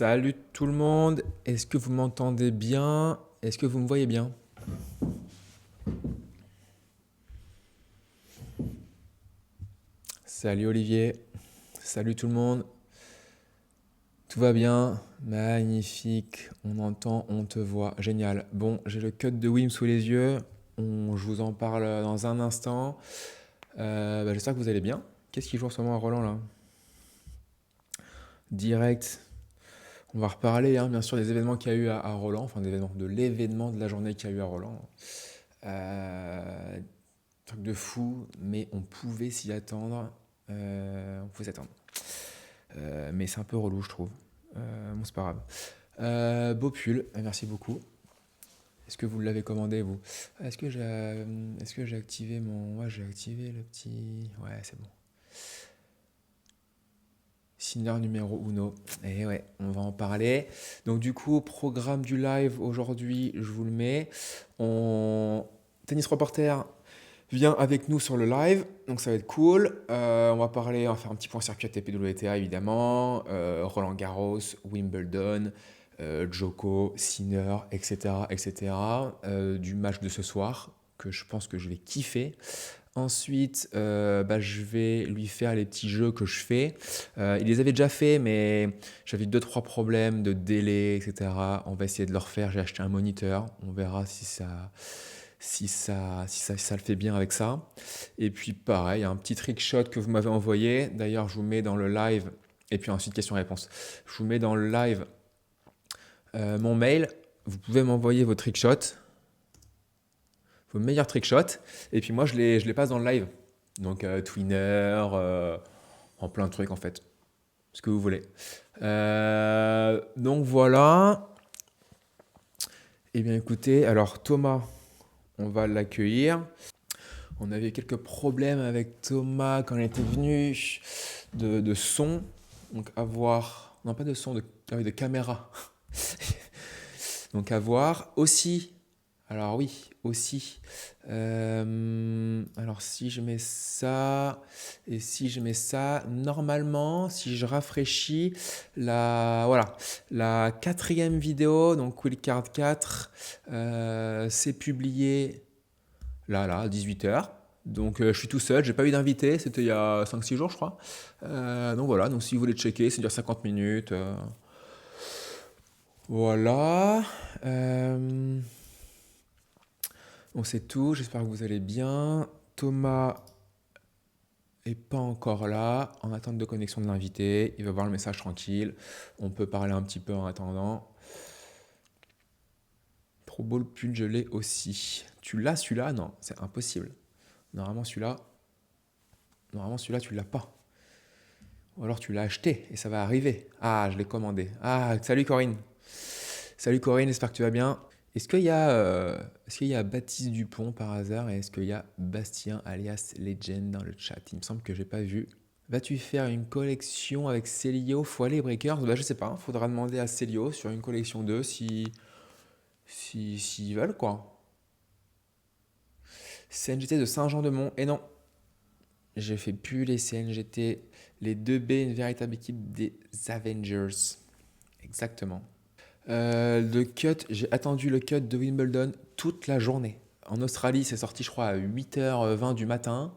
Salut tout le monde, est-ce que vous m'entendez bien? Est-ce que vous me voyez bien? Salut Olivier, salut tout le monde, tout va bien? Magnifique, on entend, on te voit, génial. Bon, j'ai le cut de Wim sous les yeux, je vous en parle dans un instant. J'espère que vous allez bien. Qu'est-ce qui joue en ce moment à Roland là? Direct, on va reparler bien sûr des événements qu'il y a eu à Roland, enfin de l'événement de la journée qu'il y a eu à Roland. Euh, Truc de fou, mais on pouvait s'y attendre. On pouvait s'attendre. Mais c'est un peu relou, je trouve. Bon, c'est pas grave. Beau pull, merci beaucoup. Est-ce que vous l'avez commandé, vous? Est-ce que j'ai activé mon... Ouais, j'ai activé le petit... Ouais, c'est bon. Signer numéro uno. Et ouais, on va en parler. Donc du coup, programme du live aujourd'hui, je vous le mets. Tennis Reporter vient avec nous sur le live, donc ça va être cool. On va faire un petit point circuit ATP WTA évidemment, Roland Garros, Wimbledon, Djoko, Sinner, etc. etc. Du match de ce soir, que je pense que je vais kiffer. Ensuite, je vais lui faire les petits jeux que je fais. Il les avait déjà fait, mais j'avais deux, trois problèmes de délai, etc. On va essayer de le refaire. J'ai acheté un moniteur. On verra si ça le fait bien avec ça. Et puis pareil, un petit trick shot que vous m'avez envoyé. D'ailleurs, je vous mets dans le live. Et puis ensuite, question-réponse. Je vous mets dans le live mon mail. Vous pouvez m'envoyer vos trick shots, vos meilleurs trick shots. Et puis moi, je les passe dans le live. Donc Twinner, en plein de trucs en fait. Ce que vous voulez. Donc voilà. Eh bien écoutez, alors Thomas, on va l'accueillir. On avait quelques problèmes avec Thomas quand il était venu de son. Donc à voir. Non, pas de son, de caméra. Donc à voir. Aussi. Alors oui, aussi. Alors si je mets ça et si je mets ça, normalement, si je rafraîchis voilà, la quatrième vidéo, donc Wildcard 4, c'est publié là, à 18h. Donc je suis tout seul, j'ai pas eu d'invité, c'était il y a 5-6 jours je crois. Donc voilà, donc si vous voulez checker, c'est dure 50 minutes. Voilà. Bon, c'est tout, j'espère que vous allez bien. Thomas est pas encore là, en attente de connexion de l'invité. Il va voir le message tranquille. On peut parler un petit peu en attendant. Pro Bowl pull, je l'ai aussi. Tu l'as celui-là? Non, c'est impossible. Normalement celui-là, tu l'as pas. Ou alors tu l'as acheté et ça va arriver. Ah, je l'ai commandé. Ah, salut Corinne. Salut Corinne, j'espère que tu vas bien. Est-ce qu'il y a Baptiste Dupont par hasard et est-ce qu'il y a Bastien alias Legend dans le chat? Il me semble que j'ai pas vu. Vas-tu faire une collection avec Célio, Foilet et Breakers? Je sais pas, faudra demander à Célio sur une collection 2 s'ils veulent quoi. CNGT de Saint-Jean-de-Mont. Et non, j'ai fait plus les CNGT. Les 2B, une véritable équipe des Avengers. Exactement. Le cut, j'ai attendu le cut de Wimbledon toute la journée. En Australie, c'est sorti, je crois, à 8h20 du matin.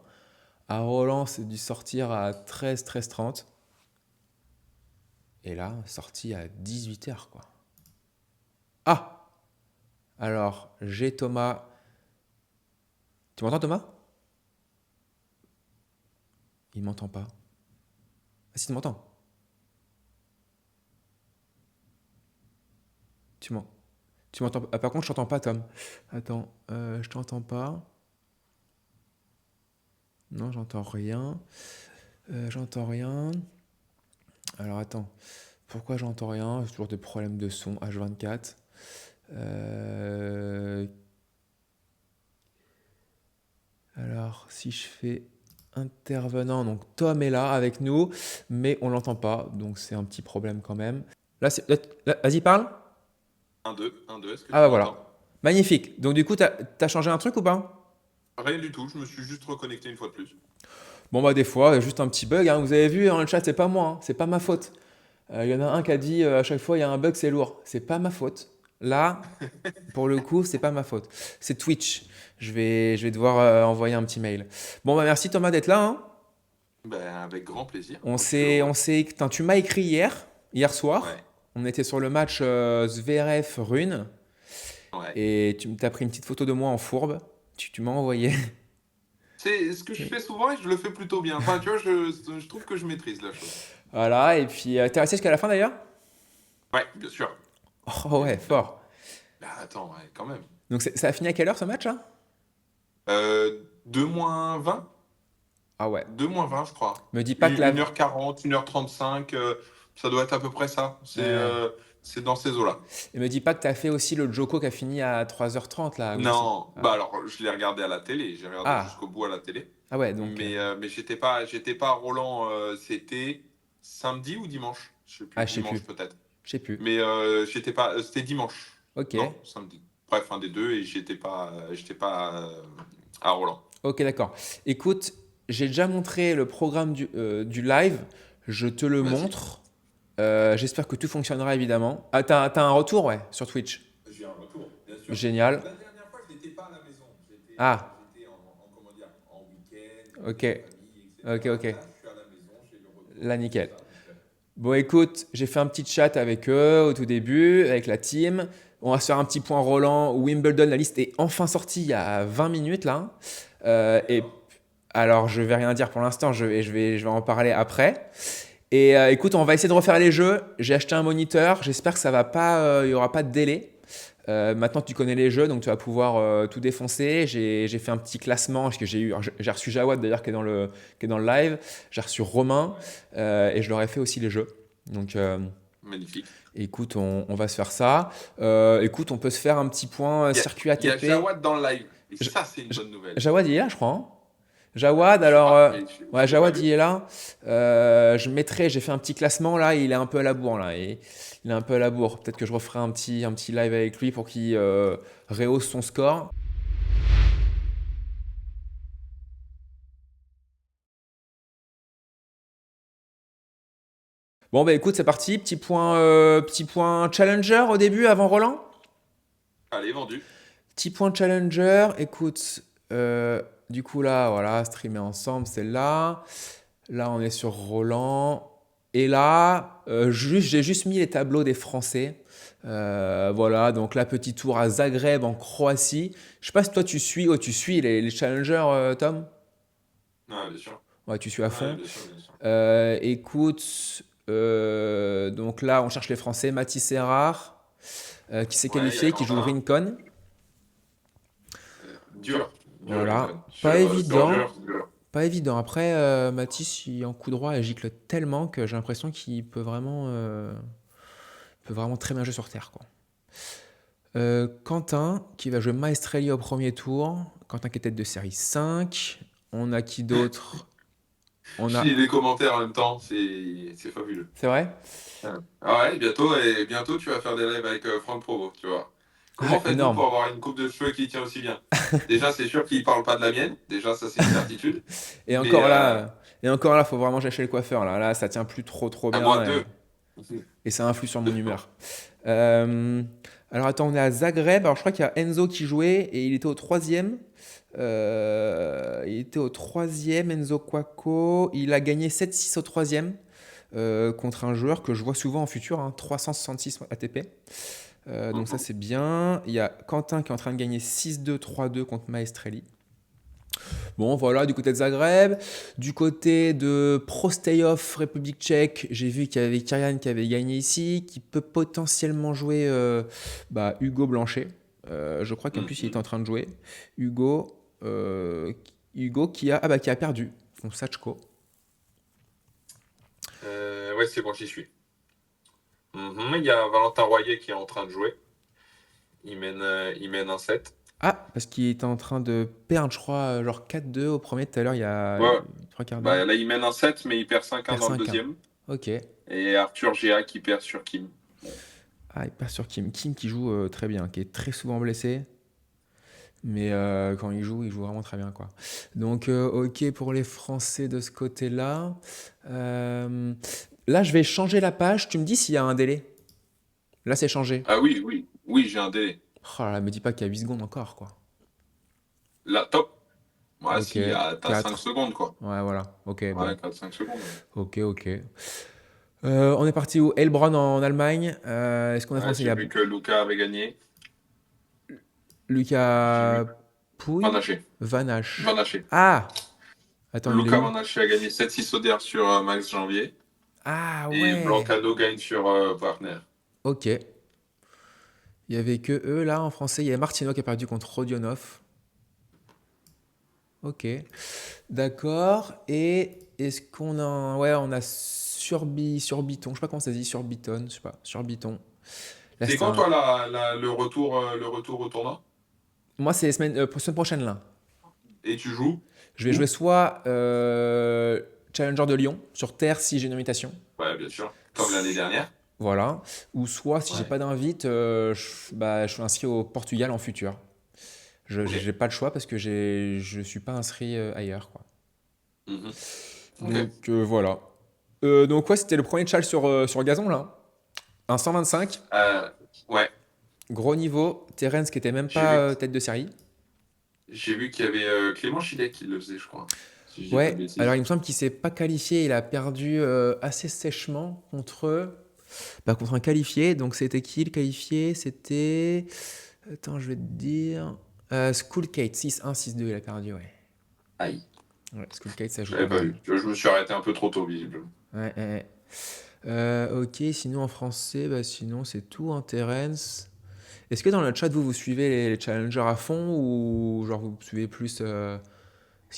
À Roland, c'est dû sortir à 13h30. Et là, sorti à 18h, quoi. Ah! Alors, j'ai Thomas. Tu m'entends, Thomas? Il m'entend pas. Ah, si, tu m'entends. Tu m'entends. Tu m'entends. Ah, par contre, je t'entends pas, Tom. Attends, je t'entends pas. Non, j'entends rien. J'entends rien. Alors, attends. Pourquoi j'entends rien? J'ai toujours des problèmes de son. H24. Alors, si je fais intervenant, donc Tom est là avec nous, mais on l'entend pas, donc c'est un petit problème quand même. Vas-y, parle. 1-2, est-ce que Ah tu bah voilà. m'entends? Magnifique. Donc du coup, t'as changé un truc ou pas? Rien du tout, je me suis juste reconnecté une fois de plus. Bon bah des fois, juste un petit bug, hein. Vous avez vu dans le chat, c'est pas moi, hein. C'est pas ma faute. Il y en a un qui a dit à chaque fois il y a un bug, c'est lourd. C'est pas ma faute. Là, pour le coup, c'est pas ma faute. C'est Twitch. Je vais devoir envoyer un petit mail. Bon, bah merci Thomas d'être là, hein. Ben, avec grand plaisir. On Moi, je suis heureux. putain, tu m'as écrit hier soir. Ouais, On était sur le match Zverev-Rune. ouais. Et tu t'as pris une petite photo de moi en fourbe. Tu m'as envoyé. C'est ce que je fais souvent et je le fais plutôt bien. Enfin, tu vois, je trouve que je maîtrise la chose. Voilà, et puis t'es resté jusqu'à la fin d'ailleurs? Ouais, bien sûr. Oh Bien ouais, évidemment. fort. Ben, attends, ouais, quand même. Donc ça a fini à quelle heure ce match là? 2 moins 20. Ah ouais. 2 moins 20, je crois. Me dis pas que la. 1h40, 1h35, ça doit être à peu près ça. Ouais. C'est dans ces eaux-là. Et me dis pas que t'as fait aussi le Joko qui a fini à 3h30 là aussi. Non, Ah. bah alors je l'ai regardé à la télé, j'ai regardé Ah, jusqu'au bout à la télé, ah ouais, donc. mais j'étais pas à Roland, c'était samedi ou dimanche? Je sais plus, Ah, je sais dimanche plus. peut-être. Je sais plus. Mais j'étais pas, c'était dimanche. Ok. Non, samedi. Bref, un des deux et j'étais pas à Roland. Ok, d'accord. Écoute, j'ai déjà montré le programme du live. Je te le Vas-y. montre. J'espère que tout fonctionnera évidemment. Ah, t'as un retour, ouais, sur Twitch. J'ai un retour, bien sûr. Génial. La dernière fois, je n'étais pas à la maison. Ah, J'étais comment dire, en week-end, ok. en famille, Ok, etc. ok. Là, je suis à la maison, j'ai le retour, Là, tout nickel. ça. Bon, écoute, j'ai fait un petit chat avec eux au tout début, avec la team. On va se faire un petit point Roland. Wimbledon, la liste est enfin sortie il y a 20 minutes là. Et Et alors? alors, je vais rien dire pour l'instant, je vais en parler après. Et écoute, on va essayer de refaire les jeux. J'ai acheté un moniteur. J'espère que ça va pas, il y aura pas de délai. Maintenant, tu connais les jeux, donc tu vas pouvoir tout défoncer. J'ai fait un petit classement parce que j'ai reçu Jawad d'ailleurs qui est dans le live. J'ai reçu Romain Ouais, et je leur ai fait aussi les jeux. Donc, magnifique. écoute, on va se faire ça. Écoute, on peut se faire un petit point circuit Il y a ATP. Jawad dans le live. Et J- ça, c'est une J- bonne nouvelle. Jawad, il est là, je crois, hein. Jawad, Je sais alors, pas, mais ouais, je l'ai pas Jawad, il vu. est là. J'ai fait un petit classement là, il est un peu à la bourre là. Il est un peu à la bourre. Peut-être que je referai un petit live avec lui pour qu'il rehausse son score. Bon, bah écoute, c'est parti. Petit point challenger au début avant Roland. Allez, vendu. Petit point challenger. Écoute, du coup là, voilà, streamer ensemble, c'est là. Là, on est sur Roland. Et là, j'ai juste mis les tableaux des Français. Voilà, donc là, petit tour à Zagreb en Croatie. Je sais pas si toi tu suis les challengers, Tom? Ouais, bien sûr. Ouais, tu suis à Ouais, fond. bien sûr, bien sûr. Écoute, donc là, on cherche les Français. Mathis Errard, qui s'est Ouais, il y qualifié, en qui joue a un. Rincon. Dur. Dur, Voilà, Lincoln. pas Sur évident. dur, c'est dur. Pas évident. Après, Mathis, en coup droit, il gicle tellement que j'ai l'impression qu'il peut vraiment très bien jouer sur terre, quoi. Quentin, qui va jouer Maestrelli au premier tour. Quentin qui est tête de série 5. On a qui d'autre? On Je a. lis les commentaires en même temps, c'est fabuleux. C'est vrai? Ouais. Ah ouais, bientôt tu vas faire des lives avec Franck Provo, tu vois. Ah, Comment faites-vous énorme. pour avoir une coupe de cheveux qui tient aussi bien? Déjà, c'est sûr qu'il parle pas de la mienne. Déjà, ça, c'est une certitude. Et Mais encore là, faut vraiment que j'aille chez le coiffeur. Là, ça tient plus trop, trop à moi, bien et, deux. et ça influe sur mon Deux. humeur. Euh, alors attends, on est à Zagreb. Alors je crois qu'il y a Enzo qui jouait et il était au troisième. Enzo Quaco. Il a gagné 7-6 au troisième contre un joueur que je vois souvent en futur, hein, 366 ATP. Donc ça Mhm. c'est bien. Il y a Quentin qui est en train de gagner 6-2, 3-2 contre Maestrelli. Bon voilà, du côté de Zagreb. Du côté de Prosteyov, République tchèque, j'ai vu qu'il y avait Kyrian qui avait gagné ici, qui peut potentiellement jouer Hugo Blanchet. Je crois qu'en plus il était en Mhm. train de jouer. Hugo, Hugo qui a perdu contre Sachko. Ouais, c'est bon, j'y suis. Mhm. Il y a Valentin Royer qui est en train de jouer. Il mène un set. Ah, parce qu'il était en train de perdre, je crois, genre 4-2 au premier tout à l'heure, il y a Ouais. trois quarts d'heure. Bah, là, il mène un set, mais il perd Il 5-1 perd dans le 5-1. deuxième. Ok. Et Arthur Géa qui perd sur Kim. Bon. Ah, il perd sur Kim. Kim qui joue très bien, qui est très souvent blessé. Mais quand il joue vraiment très bien, quoi. Donc, ok pour les Français de ce côté-là. Euh, Là, je vais changer la page. Tu me dis s'il y a un délai. Là, c'est changé. Ah oui, oui, oui, j'ai un délai. Oh là là, me dis pas qu'il y a 8 secondes encore, quoi. Là, top. Ouais, Ok, si, t'as 5 4. secondes, quoi. Ouais, voilà. Ok, bon. Ouais, 4-5 secondes. Ouais, Ok, ok. On est parti où? Heilbronn en Allemagne. Est-ce qu'on a ouais, français? Il y j'ai a vu que Luca avait gagné. J'ai vu Lucas Van Pouille, Haché. Van Hache. Van Haché. Ah! Attends, il est Luca où? Van Haché a gagné 7-6 Oder sur Max Janvier. Ah Et ouais! Blancado gagne sur Partner. Ok. Il y avait que eux là en français. Il y a Martino qui a perdu contre Rodionov. Ok. D'accord. Et est-ce qu'on a. Ouais, on a Surbiton. Je sais pas comment ça se dit. Surbiton. Je sais pas. Surbiton. Là, C'est c'était quand, un. toi, le retour au tournoi? Moi, c'est semaine prochaine là. Et tu joues Je vais jouer où? soit Challenger de Lyon sur Terre si j'ai une invitation. Ouais, bien sûr. Comme l'année dernière. Voilà. Ou soit si j'ai Ouais. pas d'invite, je suis inscrit au Portugal en futur. Je Ok. j'ai pas le choix parce que je suis pas inscrit ailleurs, quoi. Mhm. Ok. Donc voilà. Donc ouais, c'était le premier challenge sur gazon là. Un 125, Euh, ouais. gros niveau. Terence qui était même J'ai pas vu, tête de série. j'ai vu qu'il y avait Clément Chilet qui le faisait, je crois. Si je dis pas de Ouais, alors bêtises. il me semble qu'il s'est pas qualifié, il a perdu assez sèchement contre un qualifié. Donc c'était qui le qualifié? C'était. Attends, je vais te dire. Schoolcate, 6-1, 6-2, il a perdu, ouais. Aïe. Ouais, Schoolcate, ça Je joue pas l'avais pas mal. vu. Tu vois, je me suis arrêté un peu trop tôt, visiblement. Ouais, ouais, ouais. Ok, sinon en français, bah, sinon c'est tout, hein, Terence. Est-ce que dans le chat, vous suivez les challengers à fond ou genre vous suivez plus ce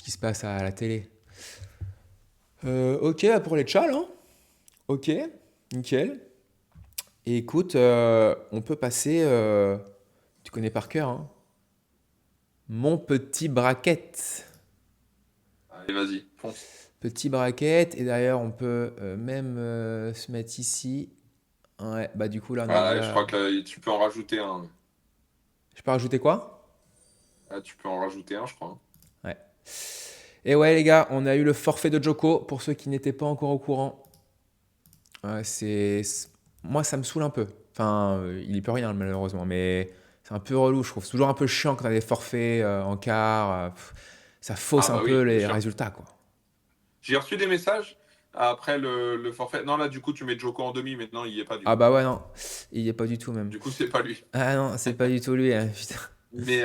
qui se passe à la télé? Ok, bah, pour les chals, hein. Ok, nickel. Et écoute, on peut passer, tu connais par cœur, hein, mon petit bracket. Allez, vas-y, fonce. Petit bracket, et d'ailleurs on peut même se mettre ici. Ouais, bah du coup là on a Voilà, je déjà. crois que là, tu peux en rajouter un. Je peux rajouter quoi? Ah, tu peux en rajouter un, je crois, hein. Ouais. Et ouais les gars, on a eu le forfait de Joko pour ceux qui n'étaient pas encore au courant. Ouais, moi ça me saoule un peu. Enfin, il y peut rien malheureusement, mais c'est un peu relou je trouve. C'est toujours un peu chiant quand on a des forfaits en quart. Ça fausse Ah un bah peu oui, bien les sûr. résultats quoi. J'ai reçu des messages après le forfait. Non, là, du coup, tu mets Joko en demi, mais non, il y est pas, du Ah coup. bah ouais non, il y est pas du tout même. Du coup, c'est pas lui. Ah non, c'est pas du tout lui, hein, putain. Mais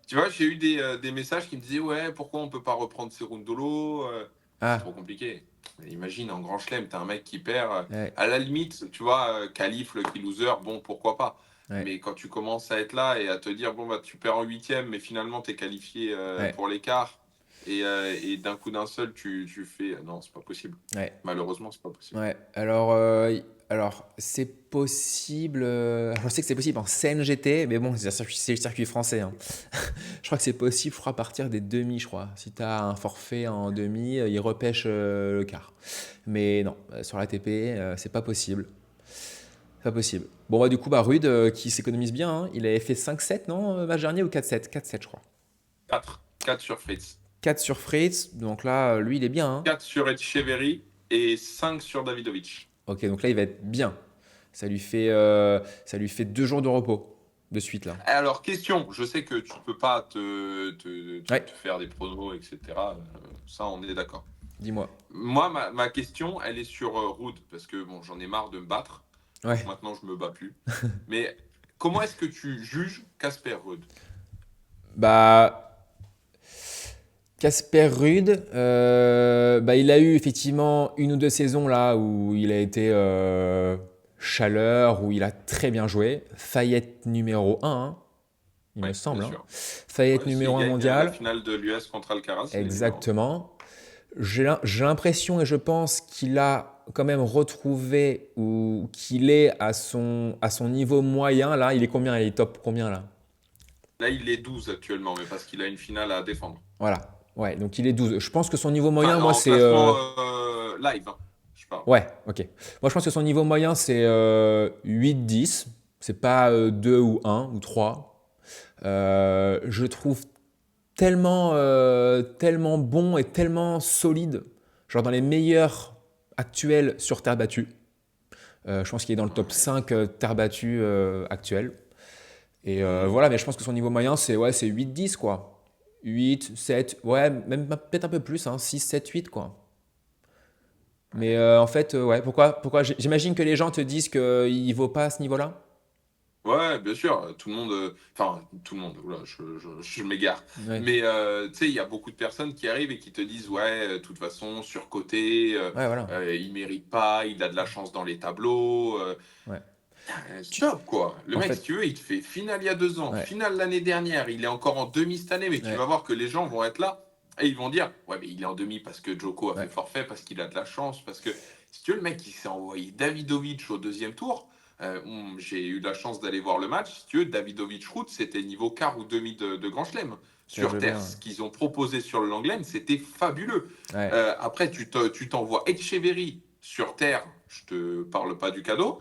tu vois, j'ai eu des messages qui me disaient, ouais, pourquoi on peut pas reprendre Cerundolo? C'est Ah, trop compliqué. Mais imagine, en grand chelem, t'as un mec qui perd. ouais, À la limite, tu vois, qualif, lucky loser, bon, pourquoi pas. ouais, Mais quand tu commences à être là et à te dire, bon, bah, tu perds en huitième, mais finalement, t'es qualifié ouais, pour l'écart. Et d'un coup d'un seul, tu fais. Non, c'est pas possible. ouais. Malheureusement, c'est pas possible. Ouais, alors c'est possible. Je sais que c'est possible en CNGT, mais bon, c'est le circuit français, hein. Je crois que c'est possible, je crois, à partir des demi, je crois. Si tu as un forfait en demi, il repêche le quart. Mais non, sur l'ATP, c'est pas possible. C'est pas possible. Bon, bah, du coup, bah, Rude, qui s'économise bien, hein, il avait fait 5-7, non, match dernier, ou 4-7? 4-7, je crois. 4 sur Fritz. 4 sur Fritz, donc là, lui, il est bien, hein. 4 sur Etcheverry et 5 sur Davidovic. Ok, donc là, il va être bien. Ça lui fait 2 jours de repos de suite là. Alors, question, je sais que tu peux pas Ouais, te faire des pronos, etc. Ça, on est d'accord. dis-moi. Moi, ma question, elle est sur Ruud, parce que bon, j'en ai marre de me battre. Donc Ouais. maintenant, je me bats plus. Mais comment est-ce que tu juges Casper Ruud? Bah, Casper Ruud, bah, il a eu effectivement une ou deux saisons là où il a été chaleur, où il a très bien joué. Fayette numéro un, hein, il Oui, me bien semble, hein. sûr. Fayette Ouais, s'il numéro un gagne la mondial, finale de l'US contre Alcaraz, il est numéro 1. exactement. J'ai l'impression et je pense qu'il a quand même retrouvé ou qu'il est à son niveau moyen. Là, il est combien? Il est top combien là? Là, il est 12 actuellement, mais parce qu'il a une finale à défendre. Voilà. Ouais, donc il est 12. Je pense que son niveau moyen, Enfin, moi, en c'est. classement live, hein, je parle. Ouais, ok. Moi, je pense que son niveau moyen, c'est 8-10. C'est pas 2 ou un ou 3. Je le trouve tellement bon et tellement solide. Genre dans les meilleurs. actuel sur terre battue. Je pense qu'il est dans le top Ouais. 5 terre battue actuel. Et Hmm. voilà, mais je pense que son niveau moyen, c'est 8-10, quoi. 8, 7, ouais, même peut-être un peu plus, hein, 6, 7, 8, quoi. Mais en fait, ouais, pourquoi j'imagine que les gens te disent qu'il vaut pas à ce niveau-là? Ouais, bien sûr, tout le monde, enfin, tout le monde, oula, je m'égare. Ouais, Mais tu sais, il y a beaucoup de personnes qui arrivent et qui te disent, ouais, de toute façon, surcoté, ouais, voilà. il mérite pas, il a de la chance dans les tableaux. Ouais. Tu- Stop, quoi. Le En mec, si fait, tu veux, il te fait finale il y a 2 ans, ouais, finale l'année dernière, il est encore en demi cette année, mais tu ouais, vas voir que les gens vont être là et ils vont dire, ouais, mais il est en demi parce que Djoko a fait ouais, forfait, parce qu'il a de la chance, parce que si tu veux, le mec, il s'est envoyé Davidovic au deuxième tour. J'ai eu la chance d'aller voir le match. Si tu veux, Davidovic Route, c'était niveau quart ou demi de Grand Chelem. ça Sur joue Terre, bien. ce qu'ils ont proposé sur le Langlaine, c'était fabuleux. Ouais, Après, tu t'envoies Etcheverry sur Terre, je te parle pas du cadeau.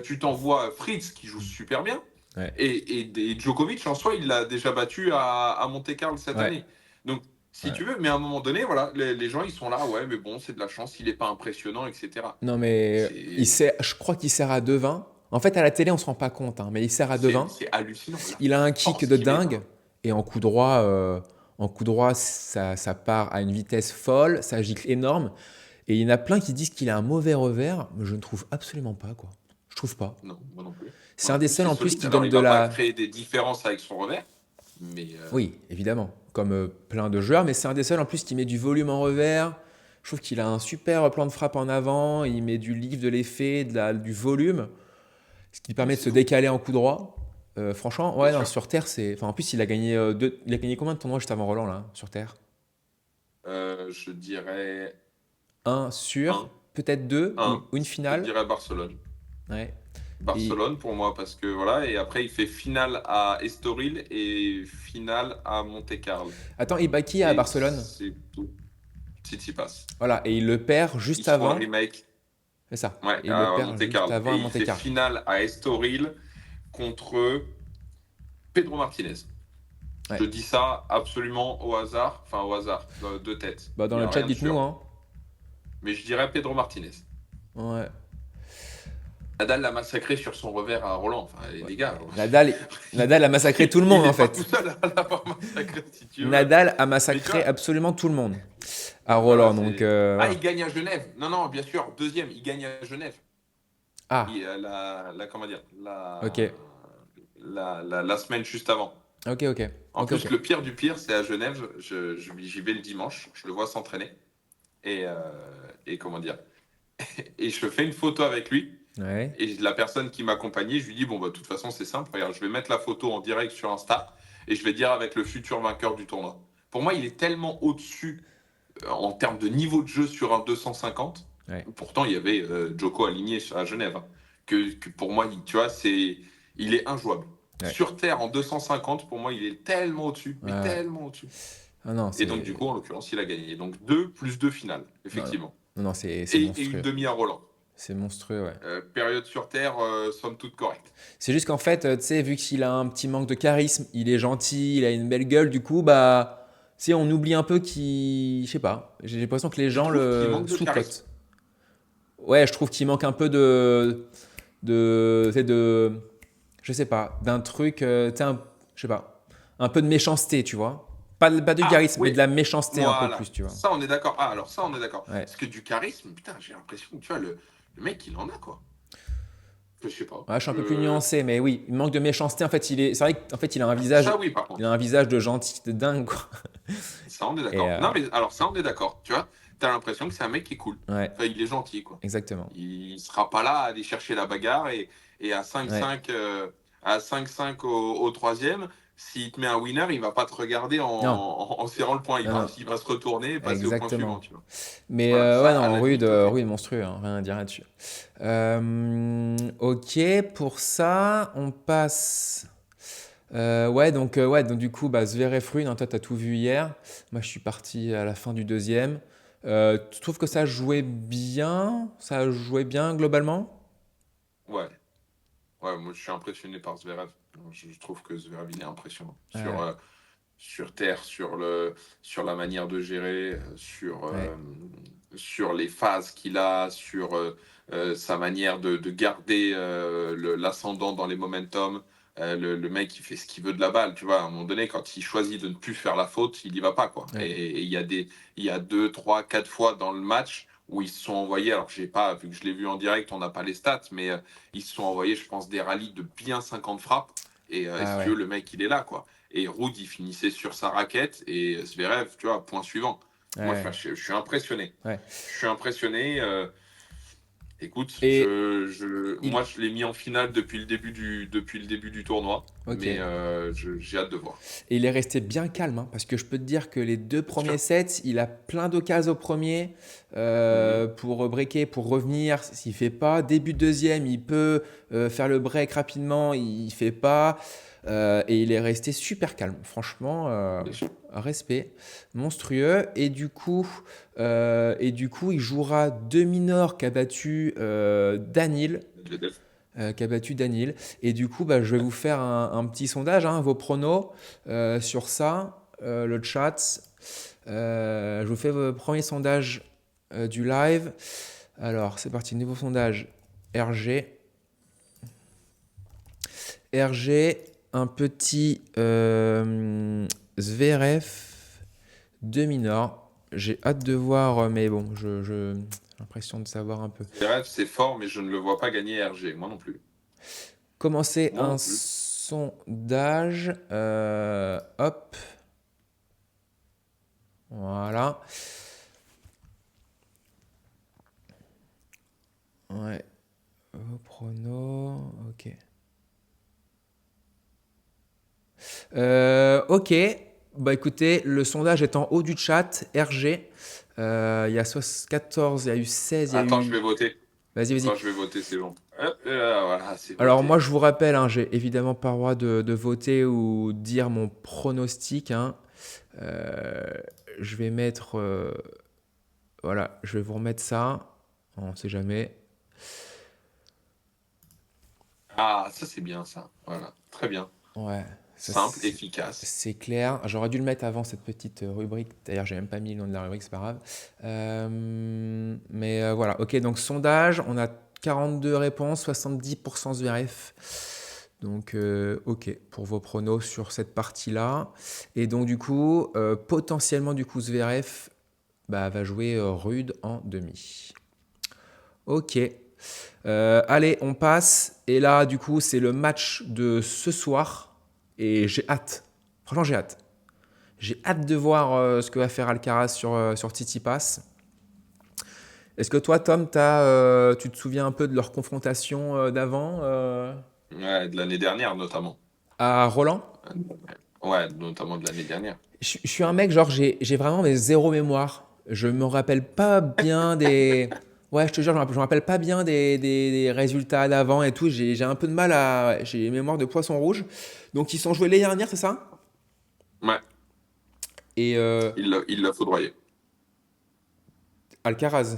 Tu t'envoies Fritz qui joue super bien. ouais, Et Djokovic, en soi, il l'a déjà battu à Monte-Carlo cette ouais, année. Donc, si ouais. tu veux, mais à un moment donné, voilà, les gens, ils sont là, ouais, mais bon, c'est de la chance, il n'est pas impressionnant, etc. Non, mais C'est je crois qu'il sert à 2,20. En fait, à la télé, on se rend pas compte, hein, mais il sert à 2,20. c'est hallucinant, la Il a un kick force de qu'il met. dingue. Et en coup droit ça part à une vitesse folle, ça gicle énorme. Et il y en a plein qui disent qu'il a un mauvais revers, mais je ne trouve absolument pas, quoi. Je trouve pas. Non, moi non plus. C'est Moi un non des plus, seuls c'est en plus solide. qui Alors, donne il de va pas la. créer des différences avec son revers, mais Oui, évidemment, comme plein de joueurs, mais c'est un des seuls en plus qui met du volume en revers. Je trouve qu'il a un super plan de frappe en avant, il met du lift, de l'effet, du volume, ce qui permet de c'est se fou, décaler en coup droit. Franchement, bien ouais, non, sûr. sur terre, c'est. Enfin, en plus, il a gagné combien de tournois juste avant Roland, là, sur terre? Je dirais Un sur, un, peut-être deux, un. ou une Je finale. dirais Barcelone. Ouais. Et Barcelone pour moi parce que voilà et après il fait finale à Estoril et finale à Monte-Carlo attends, il bat qui à et Barcelone? c'est tout. Tsitsipas. Voilà, et il le perd Ils juste font un avant. remake, C'est ça. ouais, Et il le à perd juste Monte-Carlo avant et à il fait Monte-Carlo. finale à Estoril contre Pedro Martinez. Ouais. Je dis ça absolument au hasard, enfin au hasard, de tête. Bah, Il dans n'y le a chat, rien de dites-nous, sûr. hein. Mais je dirais Pedro Martinez. Ouais. Nadal l'a massacré sur son revers à Roland. Enfin, Ouais. les gars, Nadal a massacré tout le il monde, n'est en pas tout fait. seul à l'avoir massacré, si tu veux. Nadal a Mais tu massacré vois, absolument tout le monde à voilà, Roland, donc c'est. Ah, voilà. il gagne à Genève. Non, non, bien sûr. Deuxième, il gagne à Genève. Ah, Comment dire, ok. la semaine juste avant. Ok, ok. En Ok, ok. plus, le pire du pire, c'est à Genève. J'y vais le dimanche. Je le vois s'entraîner. Et, euh, et comment dire. Et je fais une photo avec lui. Ouais. Et la personne qui m'accompagnait, je lui dis, bon, bah, de toute façon, c'est simple. Regarde, je vais mettre la photo en direct sur Insta. Et je vais dire avec le futur vainqueur du tournoi. Pour moi, il est tellement au-dessus en termes de niveau de jeu sur un 250. Ouais. Pourtant, il y avait Djoko aligné à Genève. Hein, que pour moi, tu vois, il est injouable. Ouais. Sur Terre, en 250, pour moi, il est tellement au-dessus. Mais Ouais. tellement au-dessus. Ah non, Et donc, du coup, en l'occurrence, il a gagné. Donc, 2 plus 2 finales, non, non. effectivement. Non, non, c'est Et une monstrueux. demi à Roland. C'est monstrueux, ouais. Période sur Terre, somme toute correcte. C'est juste qu'en fait, tu sais, vu qu'il a un petit manque de charisme, il est gentil, il a une belle gueule, du coup, bah, tu sais, on oublie un peu qu'il. Je sais pas. J'ai l'impression que les Tu gens trouves qu'il le manque de charisme? sous-cotent. Ouais, je trouve qu'il manque un peu tu sais, je sais pas, d'un truc, tu sais, je sais pas, un peu de méchanceté, tu vois. Pas du Ah, charisme, mais oui, de la méchanceté un peu voilà. plus, tu vois. Ça, on est d'accord. Ah, alors ça, on est d'accord. Ouais. Parce que du charisme, putain, j'ai l'impression que tu vois, le mec, il en a, quoi. Je sais pas. Ouais, je suis un peu plus nuancé, mais oui, il manque de méchanceté. En fait, c'est vrai qu'en fait, Ça, oui, par il a contre. un visage de gentil, de dingue, quoi. Ça, on est Et d'accord. Non, mais alors, ça, on est d'accord. Tu vois, t'as l'impression que c'est un mec qui est cool. ouais, Enfin, il est gentil, quoi. exactement. Il sera pas là à aller chercher la bagarre et à Ouais, 5-5 au troisième, s'il te met un winner, il va pas te regarder non, en serrant le poing. non, non, Il va se retourner et passer au point suivant, exactement. tu vois. Mais Voilà, ouais, ça, à non, la limite, ok. rude monstrueux, hein, rien à dire là-dessus. Ok, pour ça, on passe. Ouais, donc du coup, bah, Zverev Rune, hein, toi, t'as tout vu hier. Moi, je suis parti à la fin du deuxième. Tu trouves que ça jouait bien? Ça jouait bien globalement? Ouais. Ouais, moi je suis impressionné par Zverev. Je trouve que Zverev il est impressionnant. Ouais, sur terre, sur la manière de gérer, Ouais, sur les phases qu'il a, sur sa manière de garder l'ascendant dans les momentum. Le mec, il fait ce qu'il veut de la balle, tu vois. À un moment donné, quand il choisit de ne plus faire la faute, il y va pas, quoi. ouais. Il y a deux, trois, quatre fois dans le match où ils se sont envoyés. Alors, j'ai pas, vu que je l'ai vu en direct, on n'a pas les stats, mais ils se sont envoyés, je pense, des rallyes de bien 50 frappes. Et Ah si tu ouais, veux, le mec, il est là, quoi. Et Ruud, il finissait sur sa raquette. Et Zverev, tu vois, point suivant. Moi, ouais, je suis impressionné. ouais. Je suis impressionné. Écoute, Et moi, il... je l'ai mis en finale depuis le début du tournoi. Ok. Mais j'ai hâte de voir. Et il est resté bien calme, hein, parce que je peux te dire que les deux Bien premiers sûr. sets, il a plein d'occasions au premier Mhm. pour breaker, pour revenir. S'il fait pas, début de deuxième, il peut faire le break rapidement, il fait pas. Et il est resté super calme. Franchement, Bien sûr. respect, monstrueux. Et du coup, il jouera Deminor qui a battu Danil. Medvedev. Qui a battu Danil. Et du coup, bah, je vais vous faire un petit sondage, hein, vos pronos sur ça, le chat. Je vous fais vos premiers sondages du live. Alors, c'est parti, nouveau sondage RG. RG, un petit Zverev, demi-nord. J'ai hâte de voir, mais bon, j'ai l'impression de savoir un peu. Zverev, c'est fort, mais je ne le vois pas gagner RG. Moi non plus. Commencer Moi un non plus. sondage. Hop, voilà. Ouais, vos pronos, ok. Ok, bah écoutez, le sondage est en haut du chat, RG. Il y a 14, il y a eu 16, il y a Attends, je eu... vais voter. Vas-y, vas-y. Attends, je vais voter, c'est bon. Hop, voilà, c'est Alors moi, voté. je vous rappelle, hein, j'ai évidemment pas le droit de voter ou dire mon pronostic, hein. Euh, je vais mettre... voilà, je vais vous remettre ça. On sait jamais. Ah, ça c'est bien ça. Voilà, très bien. Ouais, ça Simple, efficace. c'est clair. J'aurais dû le mettre avant cette petite rubrique. D'ailleurs, j'ai même pas mis le nom de la rubrique, c'est pas grave. Mais voilà, ok. Donc sondage, on a 42 réponses, 70% Zverev. Donc ok pour vos pronos sur cette partie-là. Et donc du coup, potentiellement du coup Zverev bah, va jouer Rude en demi. Ok. Allez, on passe. Et là, du coup, c'est le match de ce soir. Et j'ai hâte. Franchement, j'ai hâte. J'ai hâte de voir ce que va faire Alcaraz sur Tsitsipas. Est-ce que toi, Tom, tu te souviens un peu de leur confrontation d'avant Ouais, de l'année dernière notamment. à Roland? Ouais, notamment de l'année dernière. Je suis un mec, genre, j'ai vraiment mes zéro mémoire. Je me rappelle pas bien des. Ouais, je te jure, je me rappelle pas bien des résultats d'avant et tout. J'ai un peu de mal à. J'ai une mémoire de poisson rouge. Donc, ils sont joués l'année dernière, c'est ça? Ouais, Et il l'a foudroyé. Alcaraz.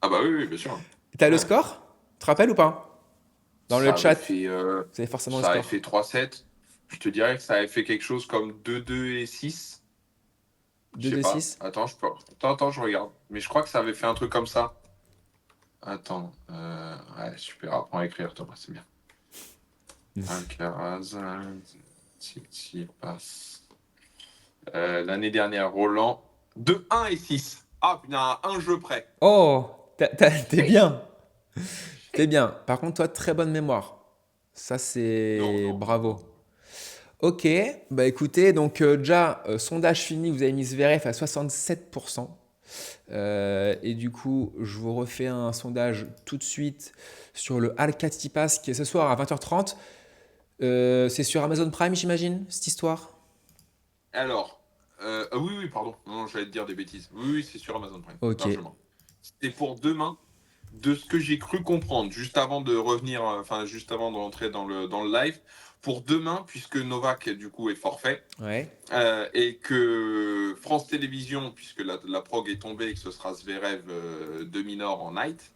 Ah bah oui, oui, bien sûr. T'as le Ouais. score? Tu te rappelles ou pas? Dans le Ça avait chat, fait, euh, vous avez forcément le ça avait score. fait 3-7. Je te dirais que ça avait fait quelque chose comme 2-2 et 6. Je sais pas. 2-2-6. Attends, attends, je regarde. Mais je crois que ça avait fait un truc comme ça. Attends. Ouais, super. Apprends à écrire, Thomas, c'est bien. Alcaraz, Tsitsipas. L'année dernière, Roland. 2-1 et 6. Ah, putain, un jeu près. Oh, t'es bien. T'es bien. Par contre, toi, très bonne mémoire. Ça, Non, c'est non, non, bravo. non. Ok, bah écoutez, donc déjà, sondage fini, vous avez mis Zverev à 67%. Et du coup, je vous refais un sondage tout de suite sur le Alcatraz qui est ce soir à 20h30. C'est sur Amazon Prime, j'imagine, cette histoire? Alors, ah oui, oui, pardon. Non, non, j'allais te dire des bêtises. Oui, oui, c'est sur Amazon Prime, Ok, largement. C'était pour demain, de ce que j'ai cru comprendre, juste avant de revenir, enfin, juste avant de rentrer dans le live, pour demain, puisque Novak, du coup, est forfait, ouais. et que France Télévisions, puisque la prog est tombée et que ce sera Zverev demi-nord en night,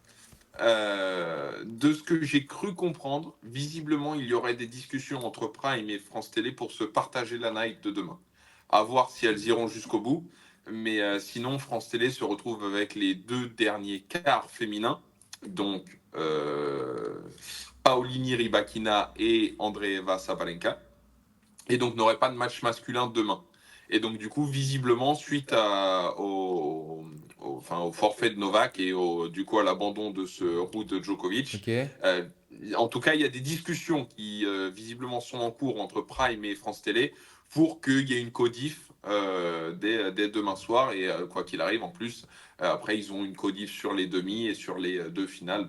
de ce que j'ai cru comprendre, visiblement, il y aurait des discussions entre Prime et France Télé pour se partager la night de demain. À voir si elles iront jusqu'au bout. Mais sinon, France Télé se retrouve avec les 2 derniers quarts féminins. Donc, Paolini Rybakina et Andreeva Sabalenka. Et donc, n'aurait pas de match masculin demain. Et donc, du coup, visiblement, suite au forfait de Novak et du coup à l'abandon de ce Ruud Djokovic, Ok. euh, en tout cas, il y a des discussions qui visiblement sont en cours entre Prime et France Télé pour qu'il y ait une codif dès demain soir. Et quoi qu'il arrive, en plus, après, ils ont une codif sur les demi et sur les 2 finales.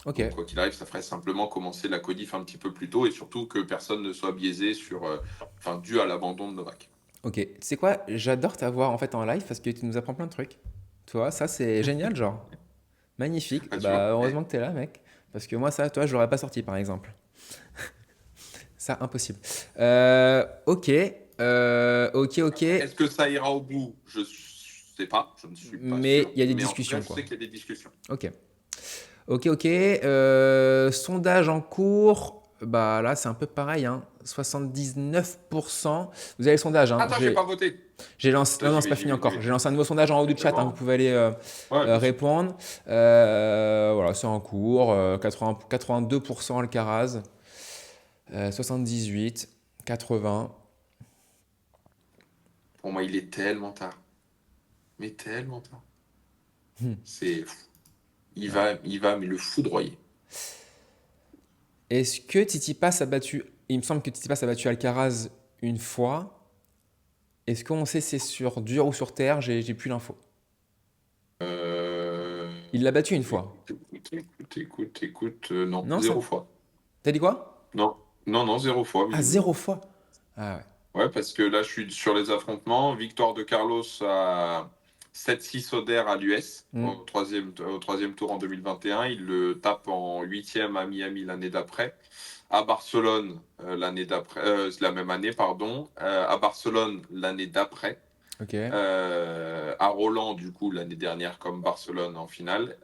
Ok. Donc, quoi qu'il arrive, ça ferait simplement commencer la codif un petit peu plus tôt et surtout que personne ne soit biaisé dû à l'abandon de Novak. Ok. Tu sais quoi? J'adore t'avoir en fait en live parce que tu nous apprends plein de trucs. Tu vois, ça c'est génial, genre. Magnifique. Ah, tu Bah, vois. heureusement que t'es là, mec. Parce que moi, ça, toi, je l'aurais pas sorti, par exemple. Ça, impossible. Ok. Ok. Est-ce que ça ira au bout? Je sais pas, je ne suis pas Mais sûr. il y a des Mais en tout cas, discussions, je sais quoi. qu'il y a des discussions. Ok. Ok. Sondage en cours. Bah là, c'est un peu pareil, hein. 79%. Vous avez le sondage, hein. Attends, j'ai pas voté. J'ai lancé. Non, non, J'y c'est vais, pas j'y fini vais, j'y encore. vais. J'ai lancé un nouveau sondage en haut du chat, hein. Vous Bon. pouvez aller Ouais, bien sûr. répondre. Voilà, c'est en cours. 82% Alcaraz. 78, 80. Pour moi, il est tellement tard. Mais tellement tard. Hmm. C'est. Ouais. Il va mais le foudroyer. Est-ce que Tsitsipas a battu. Il me semble que Tsitsipas a battu Alcaraz une fois. Est-ce qu'on sait si c'est sur dur ou sur terre? J'ai plus l'info. Euh... Il l'a battu une fois. Écoute. Non, Non, ça. 0 fois. T'as dit quoi? Non, non, 0 fois, Ah, zéro visiblement. fois. Ah ouais. Ouais, parce que là, je suis sur les affrontements. Victoire de Carlos à 7-6 Oder à l'US Hmm. au troisième tour en 2021. Il le tape en huitième à Miami l'année d'après. À Barcelone l'année d'après, la même année, pardon. À Barcelone l'année d'après. Ok. À Roland, du coup, l'année dernière, comme Barcelone en finale.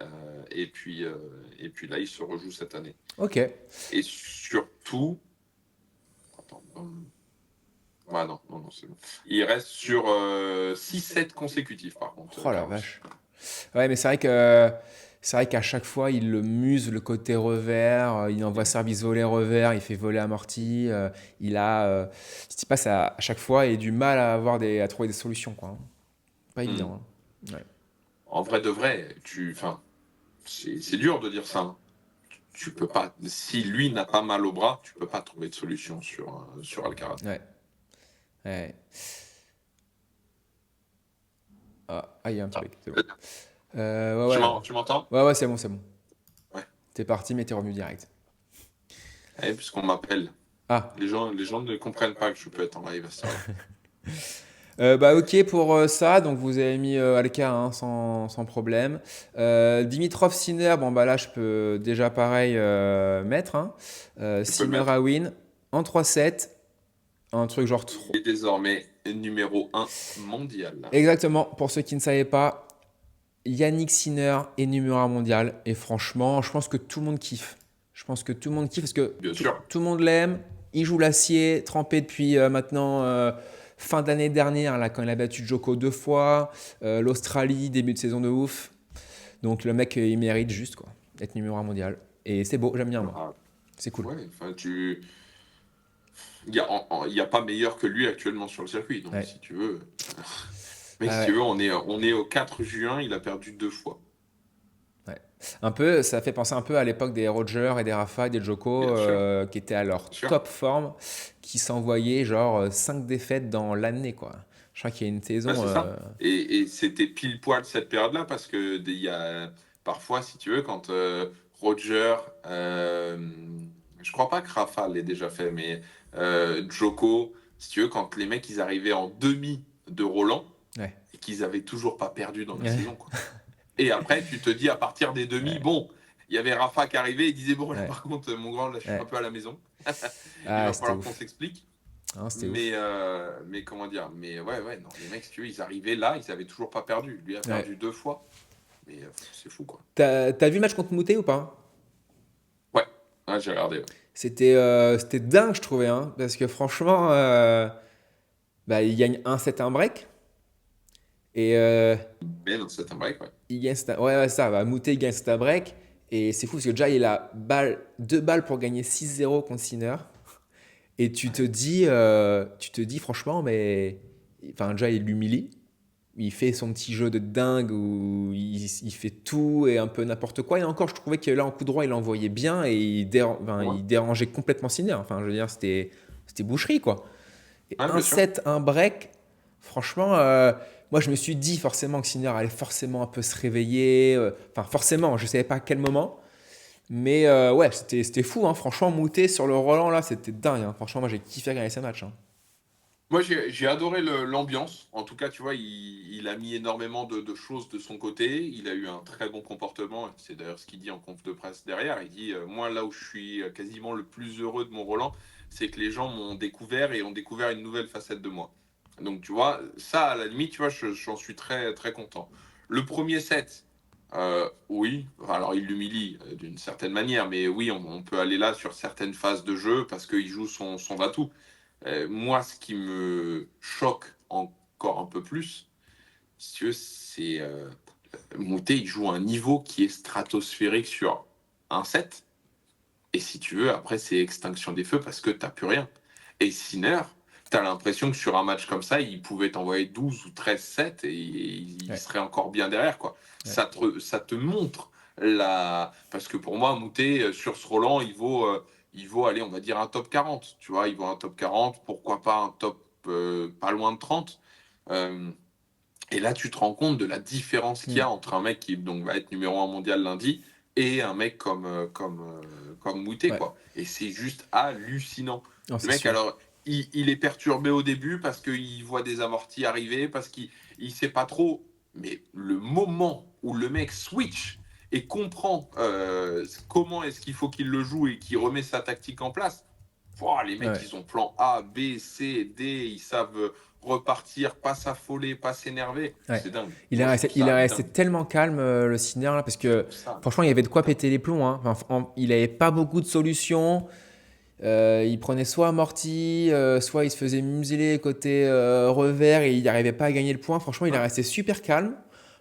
Et puis là, il se rejoue cette année. Ok. Et surtout. Attends, ah non, non, non, c'est bon. Il reste sur 6-7 consécutifs, par contre, Oh la Carlos. vache. Ouais, mais c'est vrai qu'à chaque fois, il le muse le côté revers, il envoie service voler revers, il fait voler amorti, il a, Tsitsipas à chaque fois et du mal à trouver des solutions, quoi, hein. Pas Hmm. évident, hein. Ouais. En vrai de vrai, c'est dur de dire ça, hein. Tu peux pas, si lui n'a pas mal au bras, tu peux pas trouver de solution sur Alcaraz. Ouais. Ouais. Ah, il y a un truc, c'est bon. Ouais, ouais. Tu m'entends? Ouais, ouais, c'est bon, c'est bon. Ouais. T'es parti, mais t'es revenu direct. Puisqu'on m'appelle. Ah, Les gens ne comprennent pas que je peux être en live à ça. bah ok pour ça, donc vous avez mis Alka, hein, sans problème. Dimitrov Sinner, bon bah là je peux déjà pareil mettre, hein. Tu peux le Sinner mettre. à win en 3-7, un truc genre Il est désormais numéro 1 mondial. Exactement, pour ceux qui ne savaient pas, Yannick Sinner est numéro 1 mondial et franchement je pense que tout le monde kiffe. Je pense que tout le monde kiffe parce que Bien tout, sûr. tout le monde l'aime, il joue l'acier, trempé depuis maintenant fin d'année dernière là, quand il a battu Djoko 2 fois, l'Australie, début de saison de ouf. Donc le mec, il mérite juste quoi, d'être numéro 1 mondial. Et c'est beau, j'aime bien moi. Ah, C'est cool. ouais, il y a pas meilleur que lui actuellement sur le circuit. Donc, Ouais. si tu veux. Mais Ah si tu ouais. veux, on est au 4 juin, il a perdu 2 fois. Ouais. Un peu, ça fait penser un peu à l'époque des Roger et des Rafa et des Djoko Bien sûr, qui étaient à leur bien sûr. top forme, qui s'envoyaient genre 5 défaites dans l'année quoi. Je crois qu'il y a une Ouais, saison. c'est ça. Et c'était pile poil cette période-là parce que il y a parfois, si tu veux, quand Roger, je crois pas que Rafa l'ait déjà fait, mais Djoko, si tu veux, quand les mecs ils arrivaient en demi de Roland Ouais. et qu'ils avaient toujours pas perdu dans la Ouais. saison, quoi. Et après, tu te dis à partir des demi, Ouais. bon, il y avait Rafa qui arrivait, il disait bon là Ouais. par contre mon grand là je suis un Ouais. peu à la maison, il Ah, va c'était falloir qu'on ouf. s'explique. Hein, c'était ouf. Mais comment dire, mais ouais, non, les mecs, si tu veux, ils arrivaient là, ils avaient toujours pas perdu. Lui a Ouais. perdu 2 fois, mais c'est fou quoi. T'as vu le match contre Moutet ou pas? Ouais, ouais, j'ai regardé. Ouais. C'était dingue, je trouvais, hein, parce que franchement, Bah, il gagne 1-7, un break. Et Mais non, c'est un break, ouais. il gagne ouais, ouais, ça va. Moutet, il gagne un break. Et c'est fou parce que déjà, il a deux balles pour gagner 6-0 contre Sinner. Et tu te dis franchement, mais. Enfin, déjà, il l'humilie. Il fait son petit jeu de dingue où il fait tout et un peu n'importe quoi. Et encore, je trouvais que là, en coup droit, il envoyait bien et enfin, Ouais, il dérangeait complètement Sinner. Enfin, je veux dire, c'était boucherie, quoi. Et ouais, un bien sûr. 7 un break, franchement, moi, je me suis dit forcément que Sinner allait forcément un peu se réveiller. Enfin, forcément, je ne savais pas à quel moment. Mais ouais, c'était fou, hein. Franchement, Moutet sur le Roland, là, c'était dingue, hein. Franchement, moi, j'ai kiffé regarder ces matchs, hein. Moi, j'ai adoré l'ambiance. En tout cas, tu vois, il a mis énormément de choses de son côté. Il a eu un très bon comportement. C'est d'ailleurs ce qu'il dit en conf de presse derrière. Il dit, moi, là où je suis quasiment le plus heureux de mon Roland, c'est que les gens m'ont découvert et ont découvert une nouvelle facette de moi. Donc, tu vois, ça, à la limite, tu vois, j'en suis très, très content. Le premier set, oui. Enfin, alors, il l'humilie d'une certaine manière, mais oui, on peut aller là sur certaines phases de jeu parce qu'il joue son va-tout. Moi, ce qui me choque encore un peu plus, si tu veux, c'est Moutet, il joue à un niveau qui est stratosphérique sur un set. Et si tu veux, après, c'est extinction des feux parce que t'as plus rien. Et Sinner, t'as l'impression que sur un match comme ça, il pouvait t'envoyer 12 ou 13 sets et il Ouais, serait encore bien derrière, quoi. ouais. Ça te montre la. Parce que pour moi, Moutet, sur ce Roland, il vaut aller, on va dire, un top 40. Tu vois, il vaut un top 40, pourquoi pas un top pas loin de 30. Euh, et là, tu te rends compte de la différence qu'il y Hmm. a entre un mec qui donc, va être numéro un mondial lundi et un mec comme Moutet, Ouais, quoi. Et c'est juste hallucinant. non, Le c'est mec, sûr. alors, il est perturbé au début parce qu'il voit des amortis arriver, parce qu'il ne sait pas trop. Mais le moment où le mec switch et comprend comment est-ce qu'il faut qu'il le joue et qu'il remet sa tactique en place, pouah, les mecs, Ouais. ils ont plan A, B, C, D, ils savent repartir, pas s'affoler, pas s'énerver. Ouais. C'est dingue. Il est Moi, je resté, trouve il est ça resté dingue. tellement calme, le Sinner, là, parce Je que trouve ça franchement, il y avait de quoi dingue. péter les plombs, hein. Enfin, il n'avait pas beaucoup de solutions. Il prenait soit amorti, soit il se faisait museler côté revers et il n'arrivait pas à gagner le point. Franchement, il est Ouais. resté super calme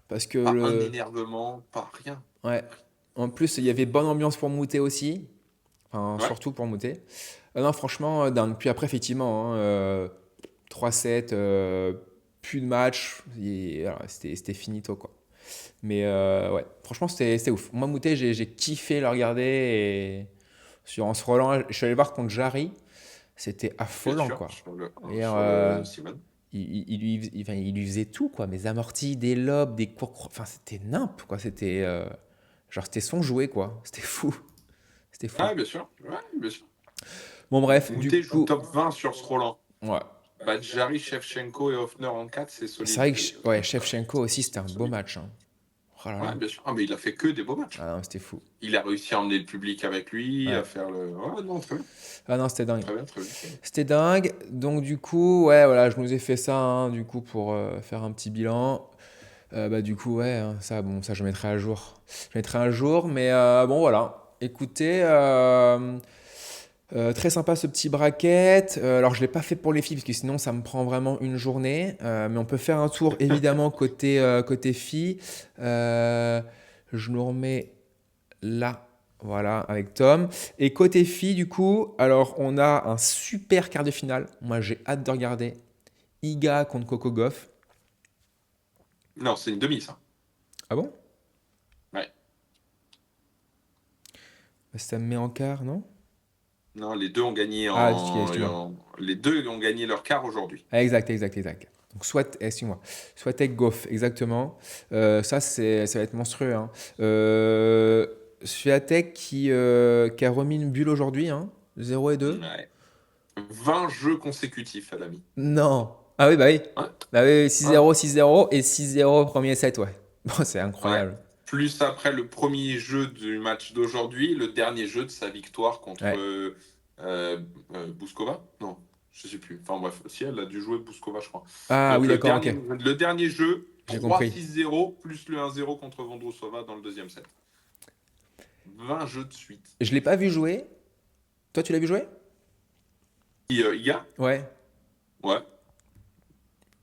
parce que Pas un énervement, pas rien. ouais. En plus, il y avait bonne ambiance pour Moutet aussi. Enfin, Ouais. surtout pour Moutet. Non, franchement, dingue. Puis après, effectivement, hein, 3-7, plus de match. Voilà, c'était finito, quoi. Mais ouais, franchement, c'était ouf. Moi, Moutet, j'ai kiffé le regarder. Et en se relant, je suis allé voir contre Jarry. C'était Bien affolant, sûr, quoi. sur le, Et sur le Simon. enfin, il lui faisait tout, quoi. Mes amortis, des lobes, des cours. Enfin, c'était nimp, quoi. Genre, c'était son jouet, quoi. C'était fou. C'était fou. Ouais, bien sûr. Ouais, bien sûr. Bon, bref, du Moutet joue coup, top 20 sur ce Roland. ouais. Badjari, Shevchenko et Hoffner en 4, c'est C'est solide. vrai que ouais, Shevchenko aussi, c'était un beau Solide. match, hein. Oh là Ouais, là. bien sûr. Ah, mais il a fait que des beaux matchs. Ah non, c'était fou. Il a réussi à emmener le public avec lui, à Ouais. faire le. Ouais, non, très bien. Ah non, c'était dingue. Très bien, très bien. Très bien. C'était dingue. Donc, du coup, ouais, voilà, je nous ai fait ça, hein, du coup, pour faire un petit bilan. Bah, du coup, ouais, hein, ça, bon, ça, je mettrai à jour. Je mettrai un jour, mais bon, voilà. Écoutez, très sympa ce petit bracket. Alors, je ne l'ai pas fait pour les filles, parce que sinon, ça me prend vraiment une journée. Mais on peut faire un tour, évidemment, côté filles. Je nous remets là, voilà, avec Tom. Et côté filles, du coup, alors, on a un super quart de finale. Moi, j'ai hâte de regarder. Iga contre Coco Gauff. Non, c'est une demi, ça. Ah bon? Ouais. Ça me met en quart, non? Non, les deux ont gagné Ah, excuse-moi. les deux ont gagné leur quart aujourd'hui. Ah, exact, exact, exact. Donc, soit, excuse-moi, soit Tech Goff, exactement. Ça, ça va être monstrueux, hein. Swiatek qui a remis une bulle aujourd'hui, hein. 0 et 2. Ouais. 20 jeux consécutifs, elle a mis. Non. Ah oui, bah oui. Ouais, Bah oui, ouais, 6-0, 6-0 et 6-0 au premier set, ouais. Bon, c'est ouais. incroyable. Plus après le premier jeu du match d'aujourd'hui, le dernier jeu de sa victoire contre Ouais. Bouskova? Non, je sais plus. Enfin bref, si elle a dû jouer Bouskova, je crois. Ah Donc oui, d'accord, ok. le dernier jeu, J'ai compris. 3-6-0, plus le 1-0 contre Vondrousova dans le deuxième set. 20 jeux de suite. Je l'ai pas vu jouer. Toi, tu l'as vu jouer? Il y a? Ouais. Ouais.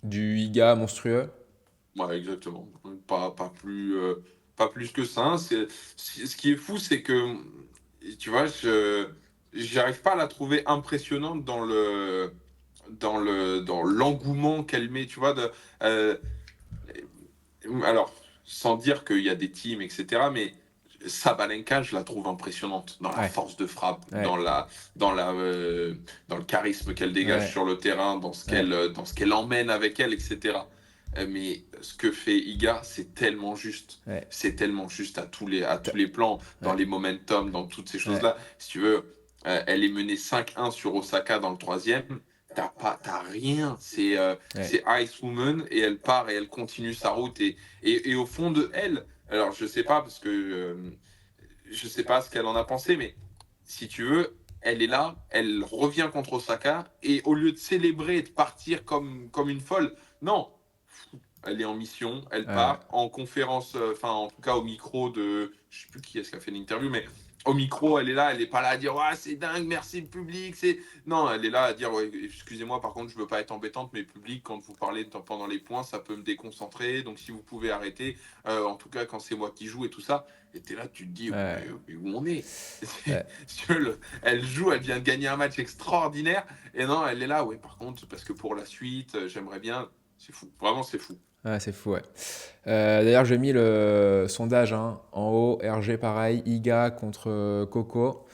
Du Iga monstrueux. Ouais, exactement. Pas plus que ça. Ce qui est fou, c'est que, tu vois, j'arrive pas à la trouver impressionnante dans l'engouement qu'elle met, tu vois. Euh, alors, sans dire qu'il y a des teams, etc., mais Sabalenka, je la trouve impressionnante dans la Ouais, force de frappe, ouais, dans la, dans le charisme qu'elle dégage ouais, sur le terrain, ouais, dans ce qu'elle emmène avec elle, etc. Mais ce que fait Iga, c'est tellement juste. ouais, C'est tellement juste à t'as- tous les plans, dans ouais, les momentum, dans toutes ces ouais, choses-là. Si tu veux, elle est menée 5-1 sur Osaka dans le troisième. T'as rien. ouais, C'est Ice Woman et elle part et elle continue sa route. Et au fond de elle, alors je sais pas parce que je sais pas ce qu'elle en a pensé, mais si tu veux, elle est là, elle revient contre Osaka et au lieu de célébrer et de partir comme une folle, non, elle est en mission, elle ouais, part en conférence, enfin en tout cas au micro de, je sais plus qui est-ce qui a fait l'interview, mais au micro, elle est là, elle est pas là à dire ouais c'est dingue, merci le public, c'est non, elle est là à dire ouais, excusez-moi par contre je veux pas être embêtante, mais public quand vous parlez pendant les points ça peut me déconcentrer, donc si vous pouvez arrêter, en tout cas quand c'est moi qui joue et tout ça, et t'es là tu te dis ouais, mais où on est, ouais. elle joue, elle vient de gagner un match extraordinaire et non elle est là ouais par contre parce que pour la suite j'aimerais bien, c'est fou, vraiment c'est fou. Ouais, c'est fou, ouais. D'ailleurs, j'ai mis le sondage hein, en haut, RG pareil, Iga contre Coco.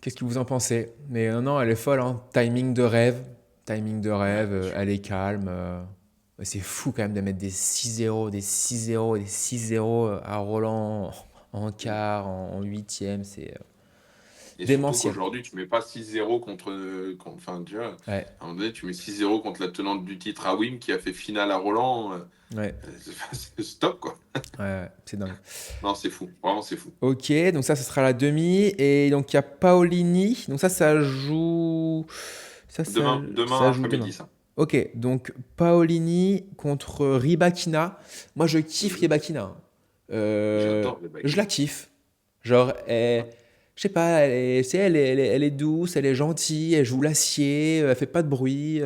Qu'est-ce que vous en pensez? Mais non, non, elle est folle, hein. Timing de Ouais, rêve, bien sûr. elle est calme. Ouais, c'est fou quand même de mettre des 6-0, des 6-0, des 6-0 à Roland en quart, en huitième, c'est Et surtout démentiel. qu'aujourd'hui, tu mets pas 6-0 enfin, tu vois, Ouais, à un moment donné, tu mets 6-0 contre la tenante du titre à Wim qui a fait finale à Roland. ouais, C'est stop, quoi. ouais, ouais, c'est dingue. Non, c'est fou. Vraiment, c'est fou. Ok, donc ça, ce sera la demi. Et donc, il y a Paolini. Donc ça joue. Ça Demain joue demain. après-midi, ça. Ok, donc Paolini contre Rybakina. Moi, je kiffe Mhm. Rybakina. Hein. J'adore le Je la Bakina. kiffe. Genre, Ouais. je sais pas, elle est douce, elle est gentille, elle joue l'acier, elle fait pas de bruit.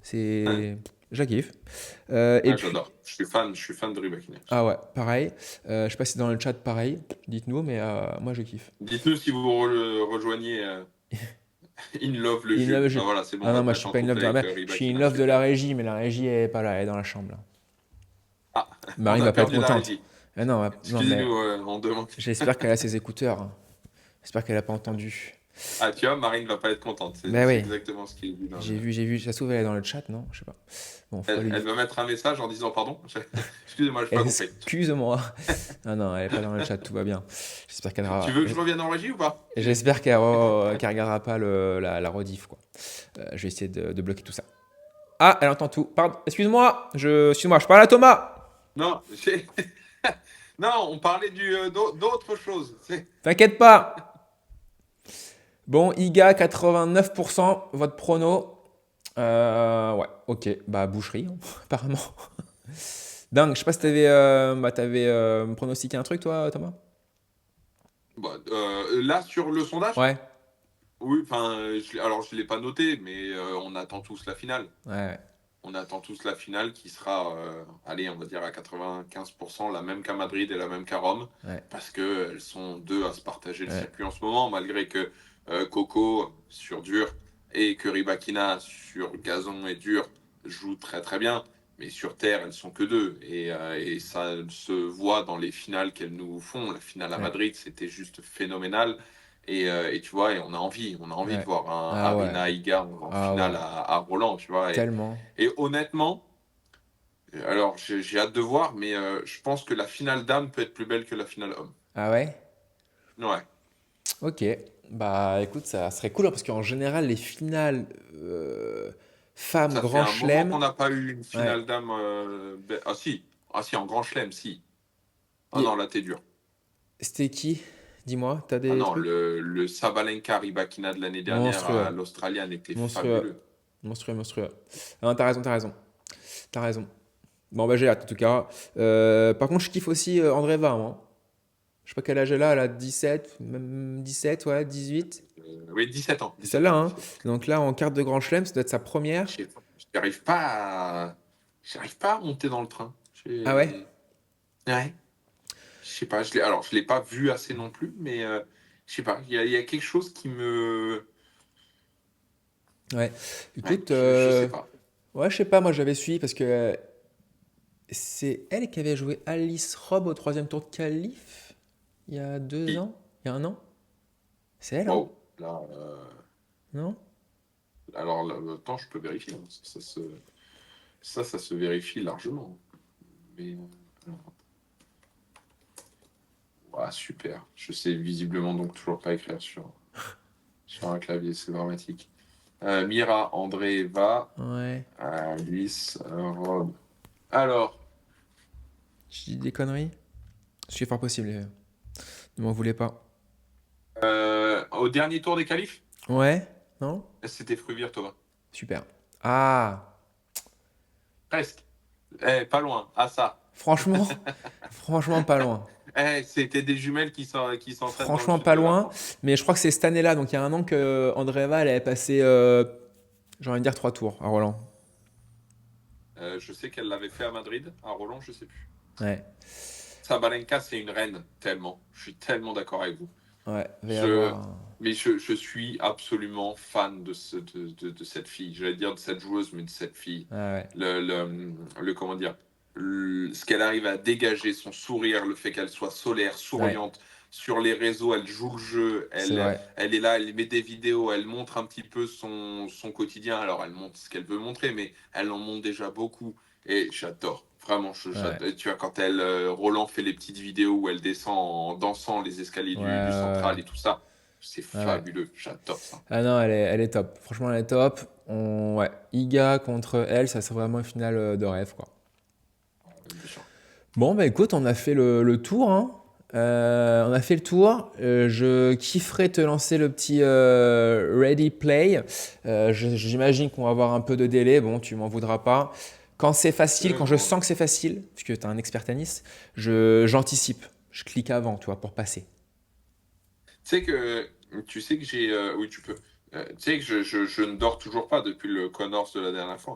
C'est, je la kiffe. Et Ouais, puis, j'adore. Je suis fan de Rybakina aussi. ah ouais, pareil. Je sais pas si dans le chat pareil. Dites-nous, mais moi je kiffe. Dites-nous si vous rejoignez In Love le In jeu. love, Ah voilà, c'est bon, ah on va non, te moi je mettre suis en pas in love couple de la avec Je suis in Rybakina, love de la super. régie, mais la régie elle est pas là, elle est dans la chambre là. Ah, on Marine a va pas être perdu la contente. régie. Ah non, non mais Excusez-nous, on demande. j'espère qu'elle a ses écouteurs. Hein. J'espère qu'elle a pas entendu. Ah, tu vois, Marine va pas être contente. Mais C'est oui, exactement ce qui est dit dans le. j'ai vu. Ça se trouve elle est dans le chat, non? Je sais pas. Bon, faut aller. Elle va mettre un message en disant pardon. Excusez-moi, je n'ai pas compris. Excuse-moi. Ah non, elle est pas dans le chat, tout va bien. J'espère qu'elle Tu aura- veux que je revienne en régie ou pas? J'espère qu'elle regardera pas la rediff quoi. Je vais essayer de bloquer tout ça. Ah, elle entend tout. Pardon, excuse-moi, je parle à Thomas. Non, non, on parlait d'autre chose. T'inquiète pas. Bon, IGA 89%, votre prono. Ouais, ok, bah boucherie, hein, apparemment. Dingue, je sais pas si t'avais pronostiqué un truc toi, Thomas? Bah, là, sur le sondage, Ouais, oui, enfin, alors je ne l'ai pas noté, mais on attend tous la finale. ouais, On attend tous la finale qui sera, allez, on va dire à 95% la même qu'à Madrid et la même qu'à Rome, ouais, parce qu'elles sont deux à se partager le ouais, circuit en ce moment, malgré que Coco sur dur et que Rybakina sur gazon et dur jouent très très bien. Mais sur terre, elles sont que deux. Et ça se voit dans les finales qu'elles nous font. La finale à ouais, Madrid, c'était juste phénoménal. Et tu vois, et on a envie de ouais. voir un Ah ouais, Arina Iga en ah finale ouais, à Roland, tu vois. tellement. Et honnêtement, alors j'ai hâte de voir, mais je pense que la finale dame peut être plus belle que la finale homme. Ah ouais? Ouais. Ok, bah écoute, ça serait cool hein, parce qu'en général, les finales femmes Ça fait grand un moment qu'on chelem, n'a pas eu une ouais. finale dame. Ah si, ah si, en grand chelem, si. Ah Y- non, là t'es dur. C'était qui? Dis-moi, t'as Ah des non, trucs? le Sabalenka Rybakina de l'année dernière Monstrueux, à l'Australienne était monstrueux, fabuleux. monstrueux. Non, t'as raison. Bon, bah j'ai hâte en tout cas. Par contre, je kiffe aussi Andreeva, moi. Je sais pas quel âge elle a 17, même 17, ouais, 18. Oui, 17 ans. C'est 17 celle-là, ans. hein. 17 ans. Donc là, en carte de Grand Chelem, ça doit être sa première. Je sais j'arrive pas à monter dans le train. Ah ouais? Ouais. Je sais pas, alors je l'ai pas vu assez non plus, mais je sais pas, il y a quelque chose qui me... Ouais. Ouais, Écoute, je sais pas. ouais, je sais pas, moi j'avais suivi parce que c'est elle qui avait joué Alice Robb au troisième tour de qualif il y a deux Qui? ans, il y a un an. C'est elle, hein? Wow. Là, Non? alors là, attends, je peux vérifier, hein. Ça se vérifie largement. Mais alors, ouah, super. Je sais visiblement donc toujours pas écrire sur un clavier, c'est dramatique. Mira, André, Eva, Ouais. Alice, Rob. Alors, Je dis des conneries? C'est fort possible, ne m'en voulez pas. au dernier tour des qualifs, Ouais? Non? c'était Fruvir Thomas. Super. Ah! Presque. Pas loin. Ah ça. Franchement, franchement pas loin. C'était des jumelles qui s'entraînent dans le Franchement sud pas de la loin. France. Mais je crois que c'est cette année-là, donc il y a un an que Andreeva, elle avait passé, j'ai envie de dire 3 tours à Roland. Je sais qu'elle l'avait fait à Madrid, à Roland, je sais plus. Ouais. Sabalenka, c'est une reine, tellement. Je suis tellement d'accord avec vous. Ouais, il va y Je, avoir. mais je suis absolument fan de cette fille. J'allais dire de cette joueuse, mais de cette fille. Ah ouais, Comment dire, ce qu'elle arrive à dégager, son sourire, le fait qu'elle soit solaire, ouais, souriante. Sur les réseaux, elle joue le jeu, c'est vrai. elle est là, elle met des vidéos, elle montre un petit peu son quotidien. Alors, elle montre ce qu'elle veut montrer, mais elle en montre déjà beaucoup. Et j'adore. Vraiment, Ouais, tu vois, quand Roland fait les petites vidéos où elle descend en dansant les escaliers ouais, du ouais, central et tout ça, c'est ouais, ouais. fabuleux. J'adore ça. Ah non, elle est top. Franchement, elle est top. Ouais, Iga contre elle, ça serait vraiment une finale de rêve, quoi. Bien sûr. Bon, bah écoute, on a fait le tour, hein. On a fait le tour. Je kifferais te lancer le petit Ready Play. J'imagine qu'on va avoir un peu de délai. Bon, tu m'en voudras pas. Quand c'est facile, quand je Non. sens que c'est facile, parce que tu es un expert tennis, j'anticipe. Je clique avant, tu vois, pour passer. Tu sais que j'ai. Oui, tu peux. Tu sais que je ne dors toujours pas depuis le Connors de la dernière fois.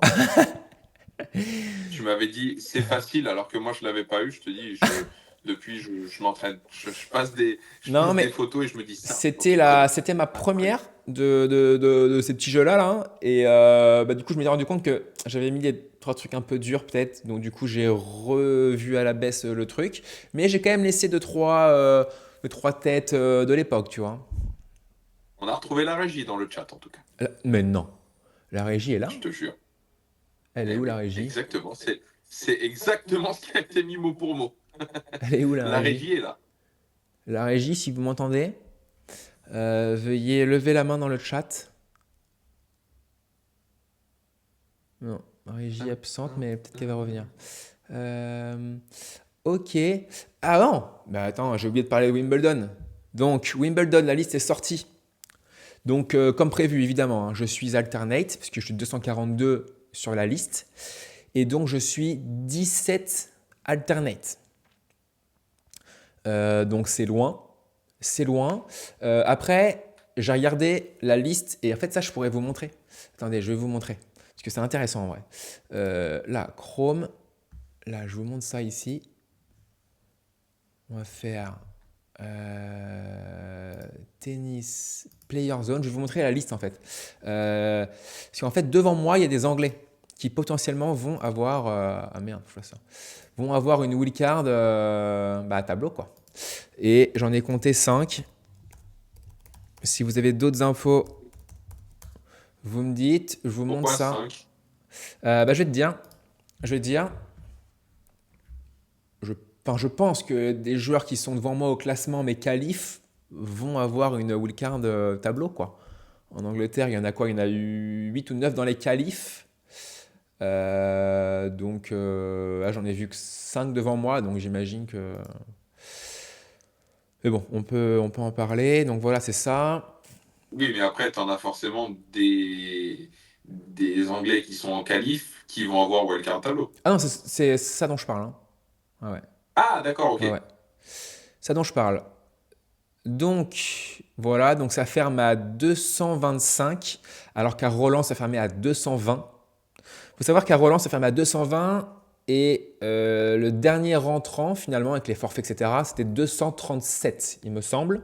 Tu m'avais dit c'est facile alors que moi je l'avais pas eu. Je te dis, depuis je m'entraîne. Je Non, passe des mais photos et je me dis ça, faut que c'était je prenne. c'était ma première Incroyable. de ces petits jeux-là, là, hein. Et bah, du coup, je m'étais rendu compte que j'avais mis des trois trucs un peu durs, peut-être. Donc, du coup, j'ai revu à la baisse le truc. Mais j'ai quand même laissé deux, trois têtes de l'époque, tu vois. On a retrouvé la régie dans le chat en tout cas. Mais non, la régie est là. Je te jure. Elle est Eh où la oui, régie? exactement. C'est exactement ce qui a été mis mot pour mot. Elle est où la La régie? régie est là. La régie, si vous m'entendez, veuillez lever la main dans le chat. Non, régie Hein, absente, hein, mais peut-être qu'elle va revenir. hein. Euh, ok. Ah non, bah attends, j'ai oublié de parler de Wimbledon. Donc, Wimbledon, la liste est sortie. Donc, comme prévu, évidemment, hein, je suis alternate, puisque je suis 242 sur la liste. Et donc, je suis 17 alternate. Donc, c'est loin. C'est loin. Après, j'ai regardé la liste, et en fait, ça, je pourrais vous montrer. Attendez, je vais vous montrer. Parce que c'est intéressant en vrai. Là, Chrome. Là, je vous montre ça ici. On va faire tennis player zone. Je vais vous montrer la liste en fait. Parce qu'en fait, devant moi, il y a des Anglais qui potentiellement vont avoir. Ah merde, je vois ça. Vont avoir une wildcard à tableau quoi. Et j'en ai compté 5. Si vous avez d'autres infos, vous me dites. Je vous montre Pourquoi ça. 5? Je vais te dire. Je vais te dire. Je, enfin, je pense que des joueurs qui sont devant moi au classement, mes qualifs, vont avoir une wildcard tableau, quoi. En Angleterre, il y en a quoi? Il y en a eu 8 ou 9 dans les qualifs. J'en ai vu que 5 devant moi, donc j'imagine que. Mais bon, on peut en parler. Donc voilà, c'est ça. Oui, mais après, tu en as forcément des Anglais qui sont en qualif qui vont avoir Wildcard Tableau. Ah non, c'est ça dont je parle, hein. Ah ouais, Ah, d'accord, ok. ouais, ouais. Ça dont je parle. Donc, voilà, donc ça ferme à 225, alors qu'à Roland, ça fermait à 220. Faut savoir qu'à Roland, ça ferme à 220 et le dernier rentrant, finalement, avec les forfaits, etc., c'était 237, il me semble.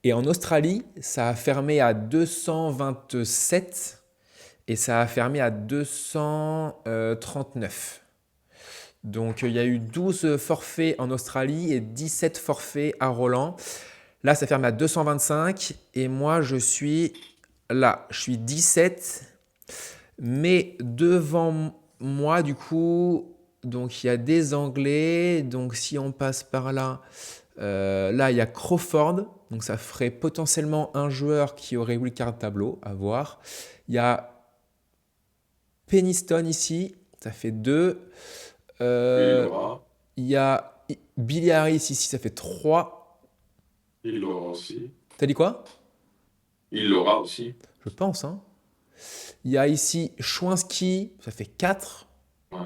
Et en Australie, ça a fermé à 227 et ça a fermé à 239. Donc il y a eu 12 forfaits en Australie et 17 forfaits à Roland. Là, ça ferme à 225 et moi, je suis là. Je suis 17, mais devant moi, du coup, donc il y a des Anglais. Donc si on passe par là, là, il y a Crawford. Donc ça ferait potentiellement un joueur qui aurait wildcard tableau, à voir. Il y a Peniston ici, ça fait 2. Il Euh, l'aura. il y a Billy Harris ici, ça fait 3. Il l'aura aussi. T'as dit quoi? Il l'aura aussi. Je pense, hein. Il y a ici Chouinski, ça fait 4. Ouais.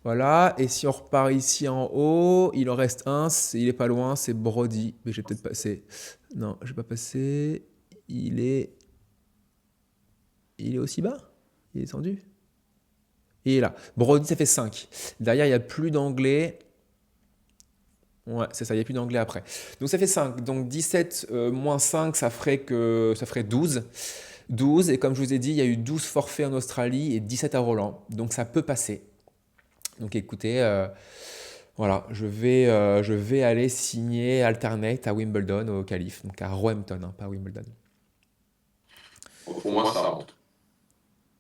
Voilà, et si on repart ici en haut, il en reste un, il est pas loin, c'est Brody. Mais j'ai peut-être passé. Non, j'ai pas passé. Il est. Il est aussi bas? Il est descendu? Il est là. Brody, ça fait 5. Derrière, il n'y a plus d'anglais. Ouais, c'est ça, il n'y a plus d'anglais après. Donc ça fait 5. Donc 17 moins 5, ça ferait 12. 12, et comme je vous ai dit, il y a eu 12 forfaits en Australie et 17 à Roland. Donc ça peut passer. Donc écoutez, voilà, je vais aller signer Alternate à Wimbledon au Calife, donc à Roehampton, hein, pas à Wimbledon. Bon, pour moi, ça rentre.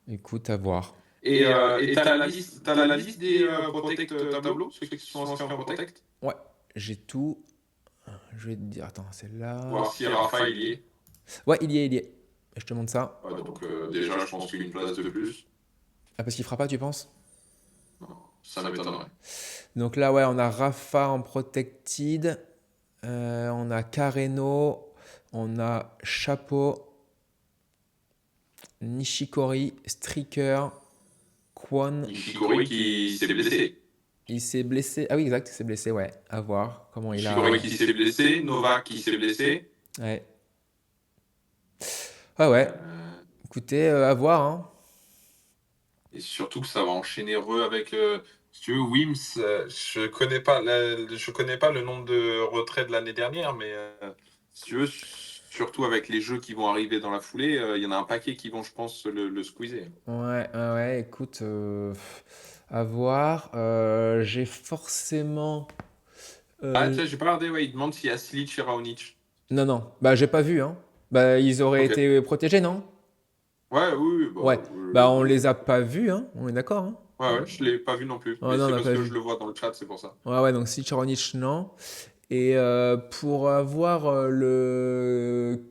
Écoute, à voir. Et t'as la liste des Protect tableaux, ceux qui sont inscrits en Protect? Ouais, j'ai tout. Je vais te dire, attends, c'est là. Voir si Rafa il y est. Ouais, il y est, il y est. Je te montre ça. Ouais, donc déjà, je pense qu'une place de plus. Ah, parce qu'il fera pas, tu penses? Non, ça m'étonnerait. Donc là, ouais, on a Rafa en Protected, on a Carreno, on a Chapeau, Nishikori, Stricker, Kwon. Nishikori qui s'est blessé. Il s'est blessé. Ah oui, exact, il s'est blessé, ouais. À voir comment il a. Nishikori qui s'est blessé. Novak qui s'est blessé. Ouais. Ah ouais, Euh, écoutez, à voir, hein. et surtout que ça va enchaîner avec. Si tu veux, Wims, je connais pas le nombre de retraits de l'année dernière, mais si tu veux, surtout avec les jeux qui vont arriver dans la foulée, il y en a un paquet qui vont, je pense, le squeezer. Ouais, ouais, ouais, écoute, à voir. J'ai forcément. Ah, euh, tu sais, j'ai pas regardé, ouais, il demande s'il y a Silic et Raonic. Non, non, bah j'ai pas vu, hein. Bah ils auraient Ok. été protégés, non? Ouais, oui, oui, bah, Ouais, bah on les a pas vus, hein. On est d'accord, hein? ouais, ouais, je l'ai pas vu non plus, Oh mais non, on c'est n'a parce pas que vu. je le vois dans le chat, c'est pour ça. Ouais, ouais, donc si Choronic, non. Et pour avoir le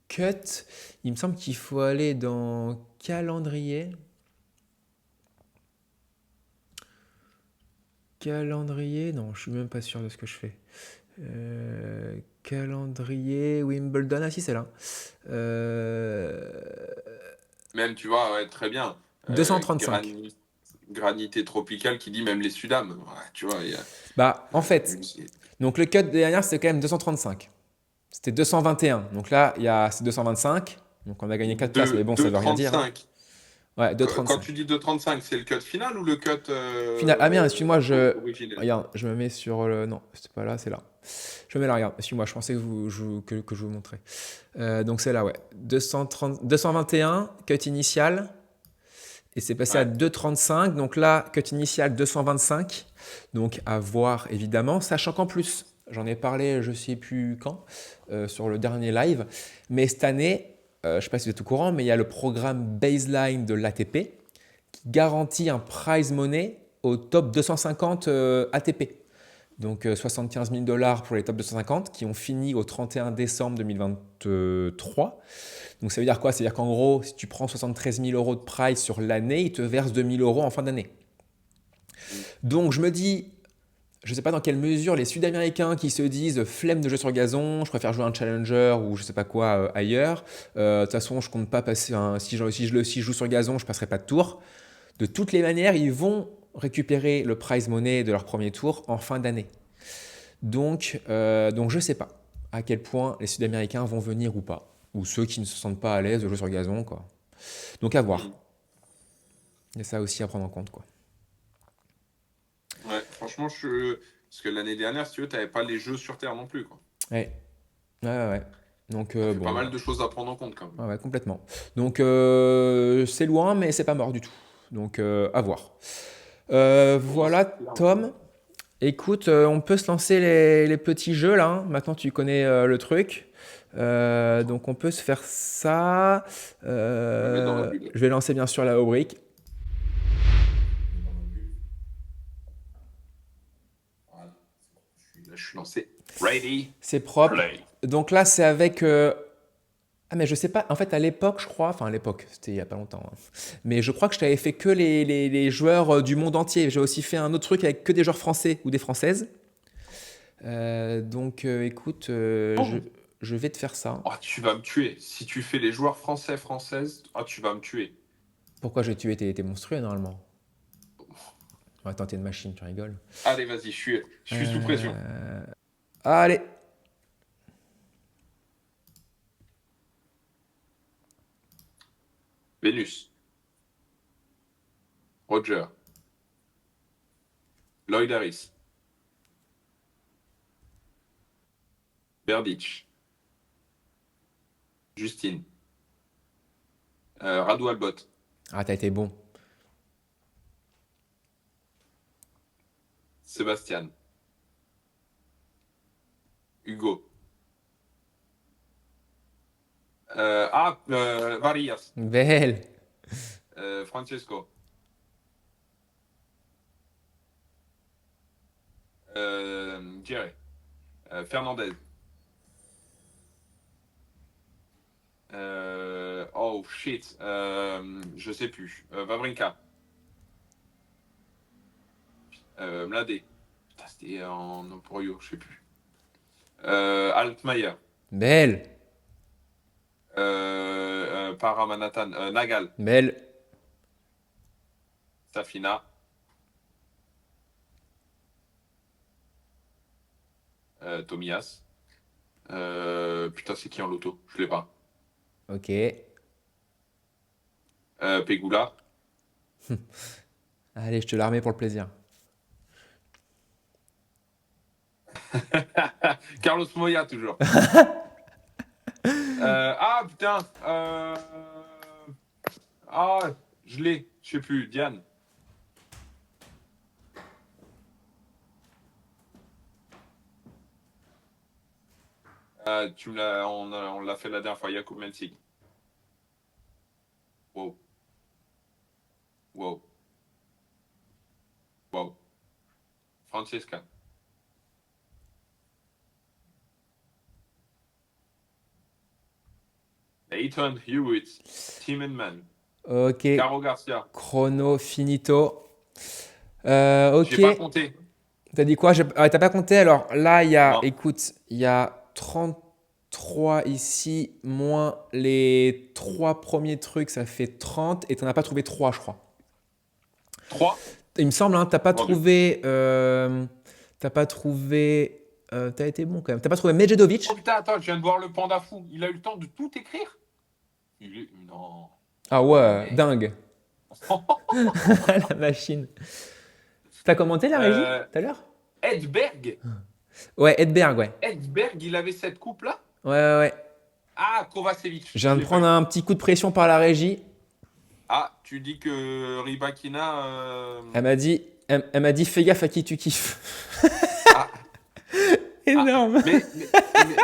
cut, il me semble qu'il faut aller dans calendrier. Calendrier, non, je suis même pas sûr de ce que je fais. Calendrier, Wimbledon, ah si, c'est là. Euh, Même, tu vois, ouais, très bien. 235. Granité tropicale qui dit même les Sudam. Ouais, tu vois, il y a. Bah, en fait, donc le cut de dernière, c'était quand même 235. C'était 221. Donc là, c'est 225. Donc on a gagné 4 places, mais bon, ça veut rien dire, hein. 2,35. Ouais, Quand 2,35. tu dis 2,35, c'est le cut final ou le cut Final. Ah bien, excuse-moi, originel? regarde, je me mets sur le. Non, c'était pas là, c'est là. Je me mets là, regarde. Excuse-moi, je pensais que je vous montrais. Donc c'est là, ouais. 221, cut initial. Et c'est passé à Ouais. 2,35. Donc là, cut initial 225. Donc à voir évidemment, sachant qu'en plus, j'en ai parlé, je sais plus quand, sur le dernier live. Mais cette année, je ne sais pas si vous êtes au courant, mais il y a le programme baseline de l'ATP qui garantit un prize money au top 250 ATP. Donc 75 000 dollars pour les top 250 qui ont fini au 31 décembre 2023. Donc ça veut dire quoi? Ça veut dire qu'en gros, si tu prends 73 000 euros de prize sur l'année, ils te versent 2 000 euros en fin d'année. Donc je me dis, je ne sais pas dans quelle mesure les Sud-Américains qui se disent flemme de jeu sur gazon, je préfère jouer un challenger ou je ne sais pas quoi ailleurs. De toute façon, je compte pas passer. Si je joue sur gazon, je ne passerai pas de tour. De toutes les manières, ils vont récupérer le prize money de leur premier tour en fin d'année. Donc je ne sais pas à quel point les Sud-Américains vont venir ou pas. Ou ceux qui ne se sentent pas à l'aise de jouer sur gazon, quoi. Donc à voir. Il y a ça aussi à prendre en compte, quoi. Ouais, franchement, parce que l'année dernière, si tu veux, t'avais pas les jeux sur Terre non plus, quoi. Ouais, ouais. Donc, Ça fait pas bon, mal de choses à prendre en compte, quand même. ouais, complètement. Donc, c'est loin, mais c'est pas mort du tout. Donc, à voir. Bon, Voilà, Tom. Écoute, on peut se lancer les petits jeux là, hein. Maintenant, tu connais le truc. Donc, on peut se faire ça. je me mets dans la bulle. Je vais lancer bien sûr la rubrique. Voilà. Là, je suis lancé. Ready, C'est propre. play. Donc là, c'est avec. Ah, mais je sais pas. En fait, à l'époque, je crois. Enfin, à l'époque, c'était il y a pas longtemps, hein. Mais je crois que je t'avais fait que les joueurs du monde entier. J'ai aussi fait un autre truc avec que des joueurs français ou des françaises. Donc, écoute, je vais te faire ça. Oh, tu vas me tuer. Si tu fais les joueurs français, françaises, oh, tu vas me tuer. Pourquoi j'ai tué tes monstrueux normalement? Attends, t'es une machine, tu rigoles. Allez, vas-y, je suis sous pression. Allez. Vénus. Roger. Lloyd Harris. Berdych. Justine. Radu Albot. Ah, t'as été bon. Sébastien. Hugo. Varillas. Belle. Francesco. Jerry. Fernandez. Oh shit. Je sais plus. Wawrinka. Mladé. Putain, c'était en Emporio, je sais plus. Altmaier. Belle. Paramanathan. Nagal. Belle. Safina. Tomias. Putain, c'est qui en loto? Je l'ai pas. Ok. Pegula. Allez, je te la remets pour le plaisir. Carlos Moya, toujours. Putain. Je l'ai. Je sais plus. Diane. On l'a fait la dernière fois. Jakub Mensik. Wow. Wow. Wow. Francesca. Leighton Hewitt. Tim Henman. Ok. Caro Garcia. Chrono finito. Ok. J'ai pas compté. T'as dit quoi? T'as pas compté? Alors là, Non. écoute, il y a 33 ici, moins les 3 premiers trucs, ça fait 30. Et t'en as pas trouvé 3, je crois. 3. Il me semble, hein, t'as pas Vendu. trouvé. T'as pas trouvé. T'as été bon quand même. T'as pas trouvé Medjedovic? Oh putain, attends, je viens de voir le panda fou. Il a eu le temps de tout écrire? Non. Ah ouais, dingue. La machine. T'as commenté la régie tout à l'heure? Edberg. Ouais, Edberg, ouais. Edberg, il avait cette coupe-là? Ouais. Ah, Kovacevic. Je viens de prendre un petit coup de pression par la régie. Ah, tu dis que Rybakina. Elle m'a dit fais gaffe à qui tu kiffes. Ah, Énorme.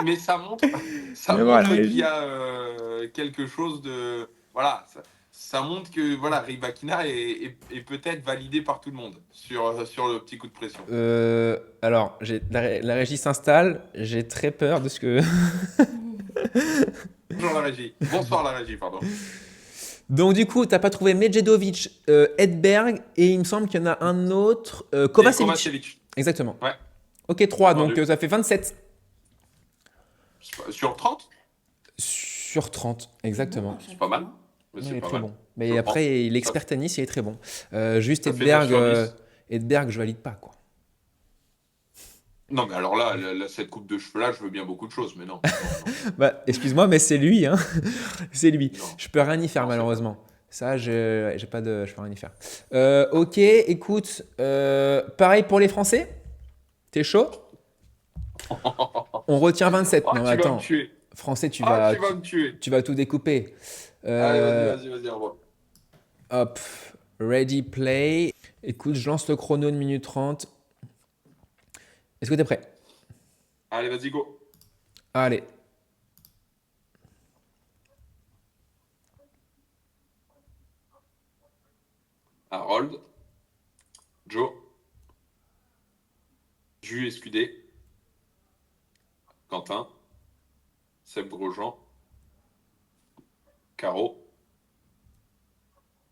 mais ça montre, Mais voilà, qu'il y a quelque chose de. Voilà, ça montre que voilà, Rybakina est peut-être validé par tout le monde sur le petit coup de pression. Alors, la régie s'installe. J'ai très peur de ce que. Bonjour la régie. Bonsoir la régie, pardon. Donc, du coup, t'as pas trouvé Medjedovic, Edberg, et il me semble qu'il y en a un autre. Kovacevic. Kovacevic. Exactement. Ouais. Ok, 3, Vendu. donc ça fait 27. Sur 30? Sur 30, exactement. C'est pas mal. Mais Il c'est est pas très mal. bon. Mais Je après, l'expert tennis, il est très bon. Juste Ça fait 9 sur 10. Edberg, je valide pas, quoi. Non, mais alors là, cette coupe de cheveux-là, je veux bien beaucoup de choses, mais non. Bah, excuse-moi, mais c'est lui, hein. C'est lui. Non. Je peux rien y faire, Non, c'est malheureusement. Ça, j'ai pas de, je peux rien y faire. Ok, écoute, pareil pour les Français. T'es chaud? On retient 27. Oh, Non, mais tu vas me attends. tuer. Français, Ah, tu vas me tuer. tu vas tout découper. Allez, Euh, vas-y, envoie. hop, ready, play. Écoute, je lance le chrono de minute 30. Est-ce que t'es prêt? Allez, vas-y, go. Allez. Harold, Joe, Jus Escudé, Quentin, Seb Grosjean, Caro,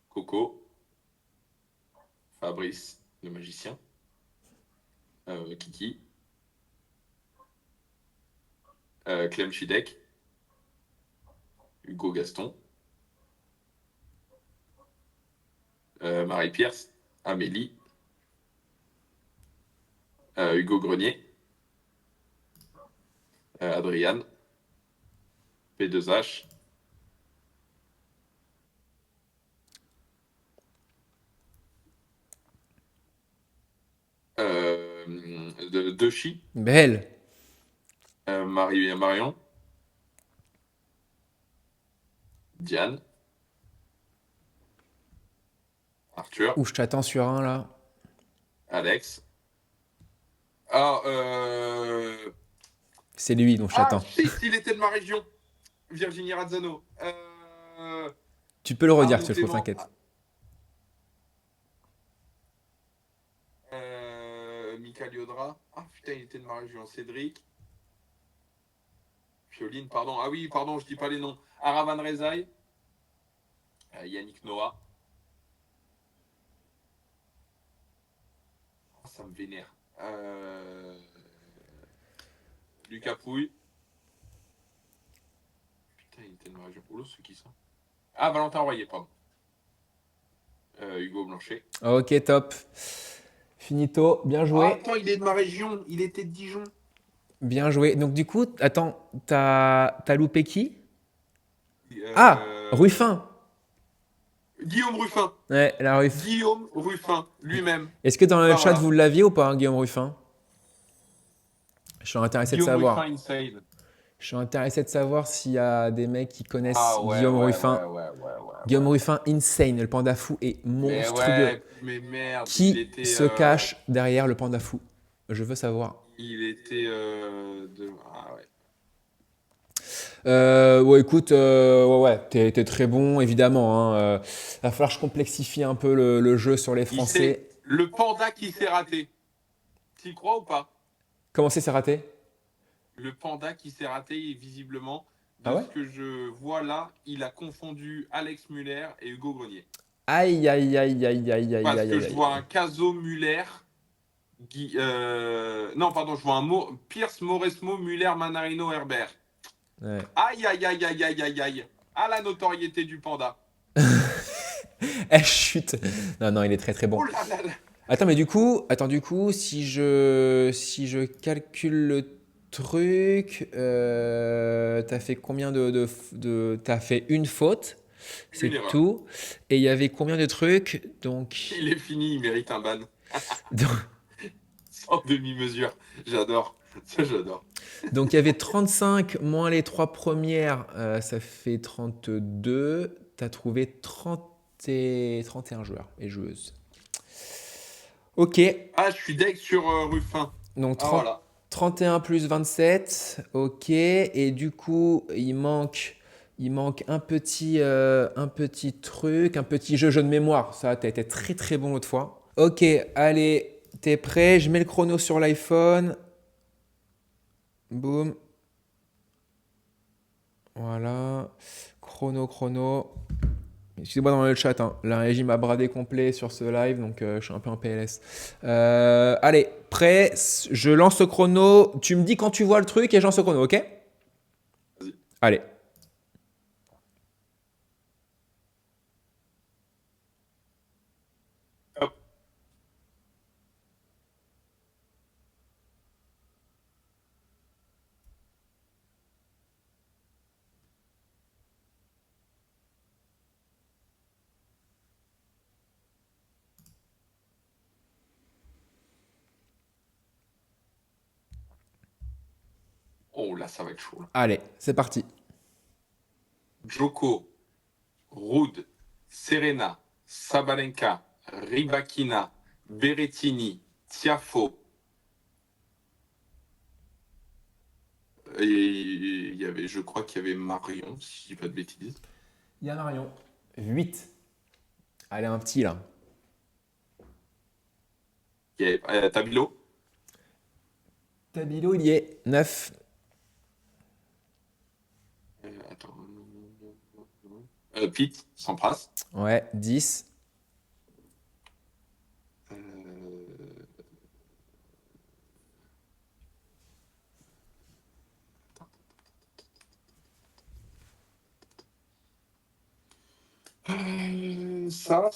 Coco, Fabrice, le magicien, Kiki, Clem Chidec, Hugo Gaston, Marie Pierce, Amélie, Hugo Grenier, Adriane, P2H, Dechi, Belle. Marion, Diane, Arthur, Ouh, je t'attends sur un là. Alex. Ah, C'est lui, donc je t'attends. shit, il était de ma région. Virginie Razzano. Tu peux le redire, Mon je trouve, Clément. t'inquiète. Mika Liodra. Ah putain, il était de ma région. Cédric. Fioline, pardon. Ah oui, pardon, je dis pas les noms. Aravan Rezaï. Yannick Noah. Ah, ça me vénère. Lucas Pouille. Putain, il était de ma région. Oh là, c'est qui ça? Ah, Valentin Royer, pardon. Hugo Blanchet. Ok, top. Finito, bien Ah, joué. attends, il est de ma région. Il était de Dijon. Bien joué. Donc du coup, attends, t'as loupé qui? Ah, Euh, Ruffin. Guillaume Ruffin. Ouais, la Ruff. Guillaume Ruffin, lui-même. Est-ce que dans le Bah chat, voilà. vous l'aviez ou pas, hein, Guillaume Ruffin? Je suis intéressé de Guillaume savoir. Ruffin insane. Je suis intéressé de savoir s'il y a des mecs qui connaissent Ah ouais, Guillaume Ruffin. Guillaume ouais. Ruffin, insane. Le panda fou est Mais monstrueux. ouais, mais merde, Qui se cache derrière le panda fou? Je veux savoir. il était de. Ah ouais. Ouais, écoute, ouais, t'es très bon, évidemment. Hein, va falloir que je complexifie un peu le jeu sur les Il sait. Français. Le panda qui s'est raté. T'y crois ou pas? Comment c'est raté? Le panda qui s'est raté, visiblement, Ah de ouais? ce que je vois là, il a confondu Alex Muller et Hugo Grenier. Aïe, aïe, aïe, aïe, aïe, aïe, Parce aïe, que aïe, je aïe. vois un Caso Muller. Non, pardon, je vois un Pierce Mauresmo Muller Manarino Herbert. Ouais. Aïe, aïe, aïe, aïe, aïe, aïe, aïe. À la notoriété du panda. Eh, chute. Non, non, il est très très bon. Oh là là là. Attends, du coup, si je calcule le truc, t'as fait combien t'as fait une faute, Une c'est erreur. tout. Et il y avait combien de trucs? Donc, Il est fini, il mérite un ban. donc, Sans demi-mesure. J'adore. Ça, j'adore. donc il y avait 35 moins les trois premières, ça fait 32. T'as trouvé 31 joueurs et joueuses. Ok, Ah, je suis deck sur Ruffin. donc Ah, voilà. 31 plus 27, ok. Et du coup, il manque un petit truc, un petit jeu de mémoire. Ça, t'as été très très bon l'autre fois. Ok, allez, t'es prêt? Je mets le chrono sur l'iPhone. Boum. Voilà. Chrono. Excusez-moi dans le chat, hein. La régie m'a bradé complet sur ce live, donc je suis un peu en PLS. Allez, prêt, je lance le chrono. Tu me dis quand tu vois le truc et je lance le chrono, ok? Vas-y. Allez. Hop. Oh là, ça va être chaud là. Allez, c'est parti. Djoko, Ruud, Serena, Sabalenka, Rybakina, Berrettini, Tiafoe. Et je crois qu'il y avait Marion, si je dis pas de bêtises. Il y a Marion. 8. Allez, un petit là. Il y avait Tabilo. Tabilo, il y est 9. Attends. Pete, Sampras. Ouais, 10. Euh, ça.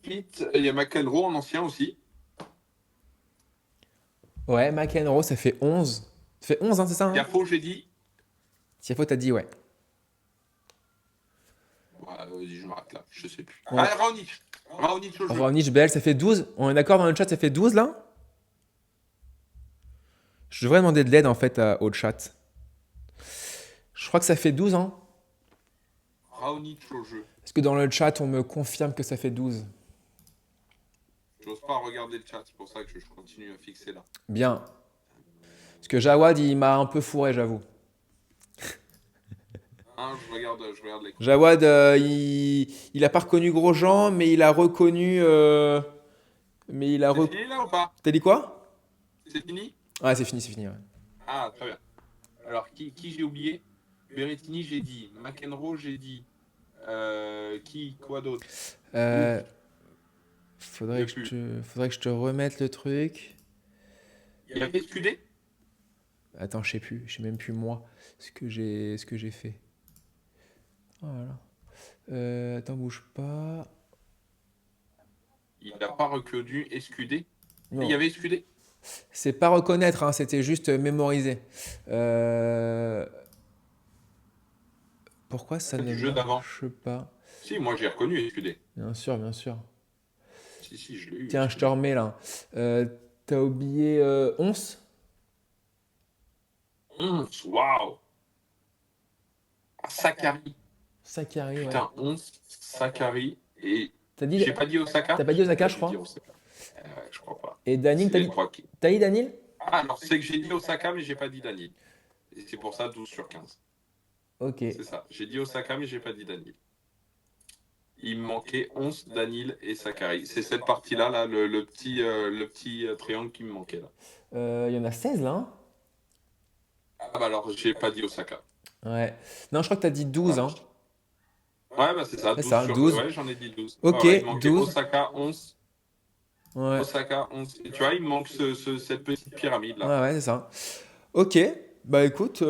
Pete. Il y a McEnroe en ancien aussi. Ouais, McEnroe, ça fait 11. Ça fait 11, hein, c'est ça, hein? Tiafoe, j'ai dit. Tiafoe, t'as dit, ouais. Ouais, vas-y, je m'arrête là, je sais plus. Ouais. Ah, Raonic. Raonic au jeu. Raonic, Bell, ça fait 12. On est d'accord dans le chat, ça fait 12 là? Je devrais demander de l'aide en fait au chat. Je crois que ça fait 12, hein? Raonic au jeu. Est-ce que dans le chat, on me confirme que ça fait 12? J'ose pas regarder le chat, c'est pour ça que je continue à fixer là. Bien. Parce que Jawad, il m'a un peu fourré, j'avoue. Hein, je regarde les. Jawad, il a pas reconnu Grosjean, mais il a reconnu. C'est fini là ou pas? T'as dit quoi? C'est fini? Ouais, c'est fini, ouais. Ah, très bien. Alors, qui j'ai oublié? Berrettini, j'ai dit. McEnroe, j'ai dit. Quoi d'autre? Faudrait que je te remette le truc. Il y avait Scudé? Attends, je sais même plus moi ce que j'ai fait. Voilà. Attends, bouge pas. Il n'a pas reconnu Escudé? Non. Il y avait Escudé? C'est pas reconnaître, hein, c'était juste mémoriser. Pourquoi ça ne jeu d'avant. marche pas? Si, moi j'ai reconnu Escudé. Bien sûr, bien sûr. Si, je l'ai eu. Tiens, je te remets là. T'as oublié 11? 11, waouh! Sakari. Sakari, ouais. Putain, 11, Sakari. Et T'as dit, j'ai pas dit Osaka? t'as pas dit Osaka, je crois. Je crois pas. Et Danil, t'as dit Danil? Ah, alors c'est que j'ai dit Osaka, mais j'ai pas dit Danil. Et c'est pour ça 12 sur 15. Ok. C'est ça. J'ai dit Osaka, mais j'ai pas dit Danil. Il me manquait 11, Danil et Sakari. C'est cette partie-là, là, le petit triangle qui me manquait là. Il y en a 16 là, hein? Ah bah alors, j'ai pas dit Osaka. Ouais. Non, je crois que t'as dit 12, hein. Ouais, bah c'est ça, 12 ça, sur 12. Ouais, j'en ai dit 12. Ok, il me manquait 12. Osaka, 11. Ouais. Osaka, 11. Et tu vois, il me manque cette petite pyramide là. Ouais, c'est ça. Ok. Bah écoute,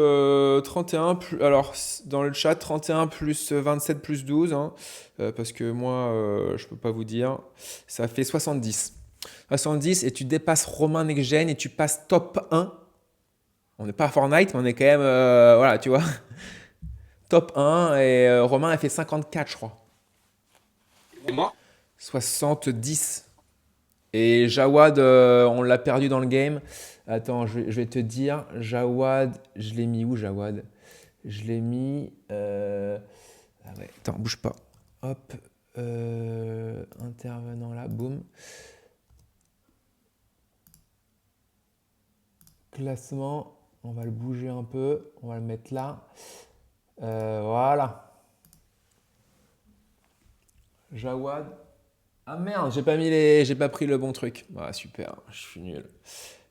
31 plus. Alors, dans le chat, 31 plus 27 plus 12, hein, parce que moi, je peux pas vous dire. Ça fait 70. 70 et tu dépasses Romain Nexgen et tu passes top 1. On n'est pas à Fortnite, mais on est quand même. Voilà, tu vois. Top 1 et Romain a fait 54, je crois. Et moi? 70. Et Jawad, on l'a perdu dans le game. Attends, je vais te dire. Jawad, je l'ai mis où, Jawad? Je l'ai mis. Ah ouais, attends, bouge pas. Hop. Intervenant là, boum. Classement, on va le bouger un peu. On va le mettre là. Voilà. Jawad. Ah merde, j'ai pas pris le bon truc. Ah super, je suis nul.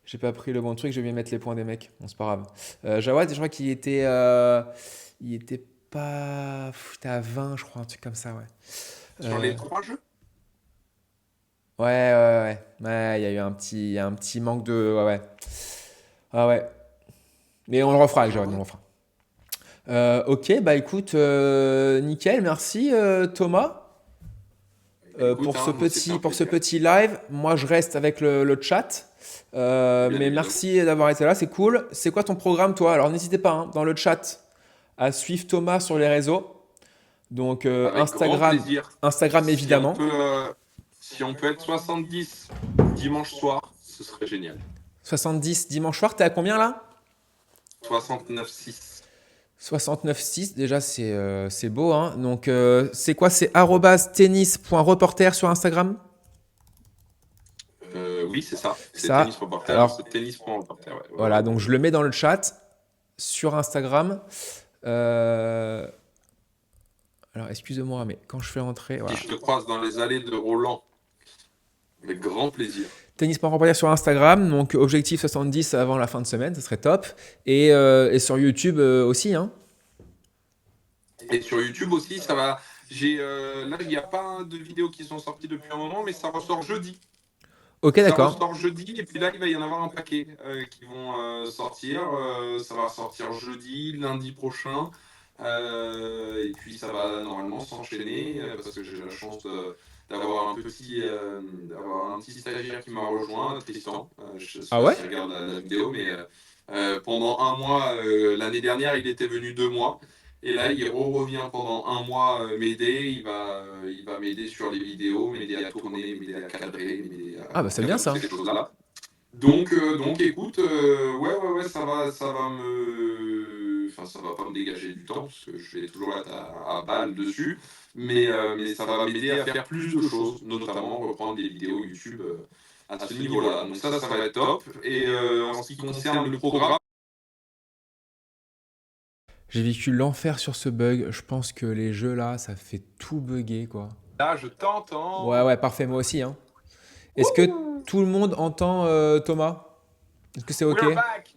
J'ai pas pris le bon truc, je vais mettre les points des mecs. Bon, c'est pas grave. Jawad, je crois qu'il était, pas, t'es à 20, je crois, un truc comme ça, ouais. Sur les 3 jeux? Ouais. Ouais, il y a eu un petit manque de, ouais. Ah ouais. Mais on le refera avec Jawad, on le refera. Ok, bah écoute, nickel, merci Thomas. Pour ce petit live, moi je reste avec le chat. Mais merci d'avoir été là, c'est cool. C'est quoi ton programme, toi? Alors n'hésitez pas, hein, dans le chat à suivre Thomas sur les réseaux. Donc Instagram évidemment. Si on peut être 70 dimanche soir, ce serait génial. 70 dimanche soir, t'es à combien là? 69,6. 69,6, déjà c'est beau, hein. Donc c'est quoi? C'est @tennis.reporter sur Instagram? Oui, c'est ça. C'est Tennis Ça. Reporter. Alors C'est tennis.reporter. Ouais, ouais, voilà, ouais. donc je le mets dans le chat sur Instagram. Euh, alors excusez-moi, mais quand je fais entrer, Si voilà. je te croise dans les allées de Roland, avec grand plaisir. Tennis.reporter sur Instagram, donc objectif 70 avant la fin de semaine, ce serait top. Et sur YouTube aussi, hein. Et sur YouTube aussi, ça va. Là, il n'y a pas de vidéos qui sont sorties depuis un moment, mais ça ressort jeudi. Ok, Ça d'accord. ressort jeudi, et puis là, il va y en avoir un paquet qui vont sortir. Ça va sortir jeudi, lundi prochain. Et puis ça va normalement s'enchaîner parce que j'ai la chance d'avoir un petit stagiaire qui m'a rejoint, Tristan. Je ne sais Ah pas ouais? s'il regarde la vidéo, mais pendant un mois, l'année dernière, il était venu 2 mois. Et là, il revient pendant un mois m'aider. Il va m'aider sur les vidéos, m'aider à tourner, m'aider à cadrer, m'aider Ah bah en tout c'est cas bien toutes ça. ces choses-là. Donc écoute, ouais, ça va enfin, ça va pas me dégager du temps parce que je vais toujours être à balle dessus, mais ça va m'aider à faire plus de choses, notamment reprendre des vidéos YouTube à ce niveau-là. Donc ça va être top. Et en ce qui concerne le programme, J'ai vécu l'enfer sur ce bug. Je pense que les jeux là, ça fait tout bugger quoi. là, je Ouais, t'entends. ouais, parfait, moi aussi, hein. Est-ce que tout le monde entend Thomas? Est-ce que c'est ok? We're back.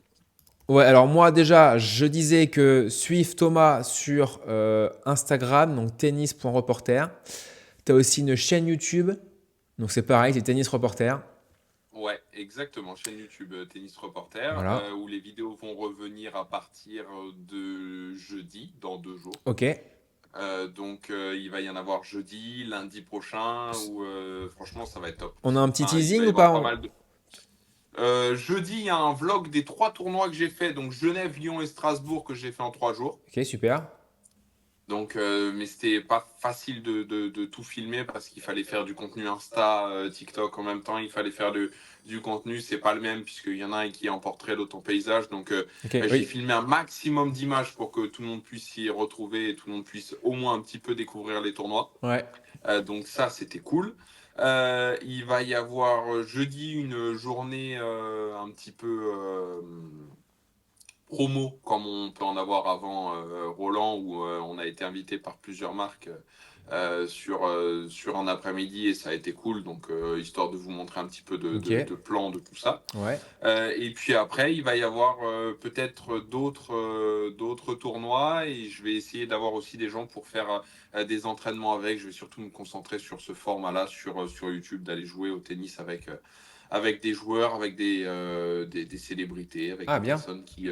Ouais, alors moi déjà, je disais que suivre Thomas sur Instagram, donc tennis.reporter. Tu as aussi une chaîne YouTube, donc c'est pareil, c'est Tennis Reporter. Ouais, exactement. Chaîne YouTube Tennis Reporter, Voilà, où les vidéos vont revenir à partir de jeudi, dans 2 jours. ok. Donc il va y en avoir jeudi, lundi prochain, où franchement ça va être top. On a un petit Enfin, il va teasing y ou avoir pas? pas mal de. Jeudi, il y a un vlog des 3 tournois que j'ai fait, donc Genève, Lyon et Strasbourg, que j'ai fait en 3 jours. Ok, super. Donc, mais c'était pas facile de tout filmer parce qu'il fallait faire du contenu Insta, TikTok en même temps. Il fallait faire du contenu, c'est pas le même puisqu'il y en a un qui est en portrait, l'autre en paysage. Donc, Ok, j'ai oui. filmé un maximum d'images pour que tout le monde puisse s'y retrouver et tout le monde puisse au moins un petit peu découvrir les tournois. Ouais. Donc ça, c'était cool. Il va y avoir jeudi une journée un petit peu promo, comme on peut en avoir avant Roland, où on a été invité par plusieurs marques sur un après-midi et ça a été cool, donc histoire de vous montrer un petit peu Ok. de plan de tout ça. Ouais. Et puis après, il va y avoir peut-être d'autres tournois et je vais essayer d'avoir aussi des gens pour faire des entraînements avec. Je vais surtout me concentrer sur ce format-là, sur YouTube, d'aller jouer au tennis avec des joueurs, avec des célébrités, avec Ah, des bien. personnes qui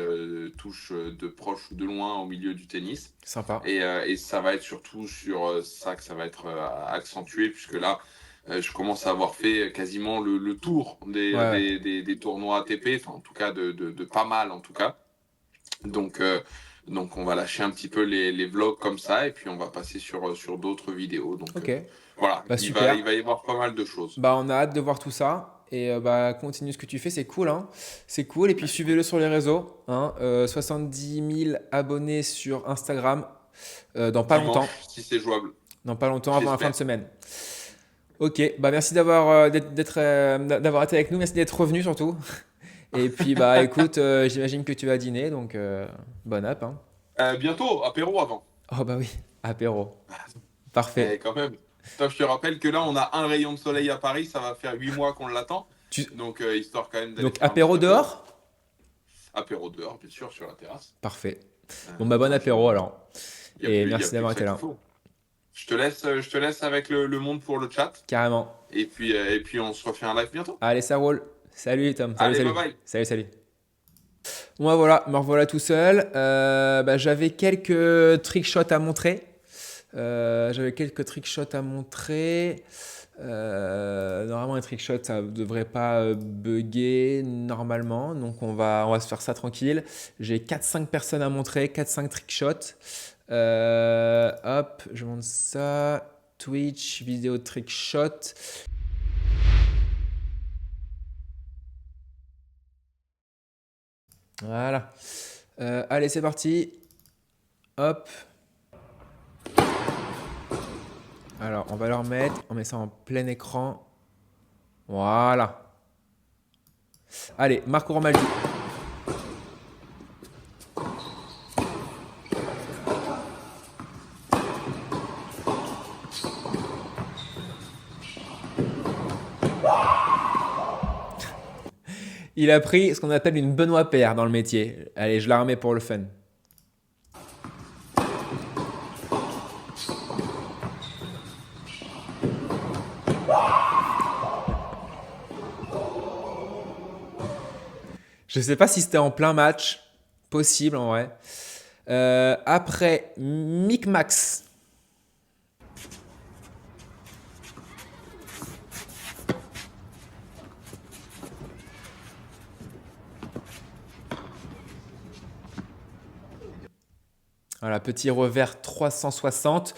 touchent de proche ou de loin au milieu du tennis. Sympa. Et ça va être surtout sur ça que ça va être accentué, puisque là, je commence à avoir fait quasiment le tour Ouais, ouais. des tournois ATP, enfin en tout cas de pas mal en tout cas. Donc, donc on va lâcher un petit peu les vlogs comme ça, et puis on va passer sur d'autres vidéos. Donc Ok. voilà, Bah, il va super. y avoir pas mal de choses. Bah, on a hâte de voir tout ça. Et bah, continue ce que tu fais, c'est cool, hein. C'est cool. Et puis suivez-le sur les réseaux, hein. 70 000 abonnés sur Instagram dans pas longtemps. Dimanche, si c'est jouable, Dans pas longtemps, avant la fin de j'espère. semaine. Ok, bah merci d'avoir été avec nous, merci d'être revenu surtout. Et puis bah écoute, j'imagine que tu vas dîner, donc bonne app, hein. Bientôt, apéro avant. Oh bah oui, apéro. Parfait. Quand même. Toi, je te rappelle que là, on a un rayon de soleil à Paris, ça va faire 8 mois qu'on l'attend. Tu... Donc, histoire quand même d'aller Donc faire un apéro petit apéro. dehors? Apéro dehors, bien sûr, sur la terrasse. Parfait. Bon bah bon apéro alors. Et Il y a merci plus que d'avoir ça été qu'il là. faut. Je te laisse avec le monde pour le chat. Carrément. Et puis, on se refait un live bientôt. Allez, ça roule. Salut Tom. Salut, Allez, bye salut. bye. Salut, salut. Bon bah voilà, me revoilà tout seul. Bah, j'avais quelques trick shots à montrer. Normalement, un trick shot, ça ne devrait pas bugger normalement. Donc, on va se faire ça tranquille. J'ai 4-5 personnes à montrer, 4-5 trick shots. Hop, je montre ça. Twitch, vidéo trick shot. Voilà. Allez, c'est parti. Hop. Alors, on va leur mettre, on met ça en plein écran. Voilà. Allez, Marco Romaldi. Il a pris ce qu'on appelle une Benoît Paire dans le métier. Allez, je la remets pour le fun. Je sais pas si c'était en plein match. Possible en vrai. Après, Micmax. Voilà, petit revers 360.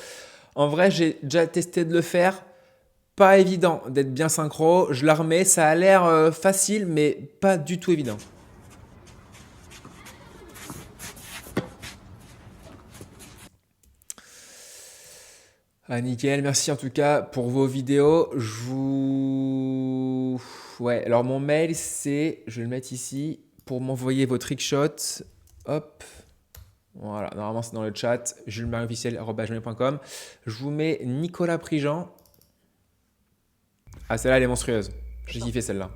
En vrai, j'ai déjà testé de le faire. Pas évident d'être bien synchro. Je la remets. Ça a l'air facile, mais pas du tout évident. Ah, nickel. Merci en tout cas pour vos vidéos. Ouais, alors mon mail, c'est... Je vais le mettre ici. Pour m'envoyer vos trickshots. Hop. Voilà, normalement c'est dans le chat, julesmarieofficiel@gmail.com. Je vous mets Nicolas Prigent. Ah, celle-là, elle est monstrueuse. J'ai kiffé celle-là.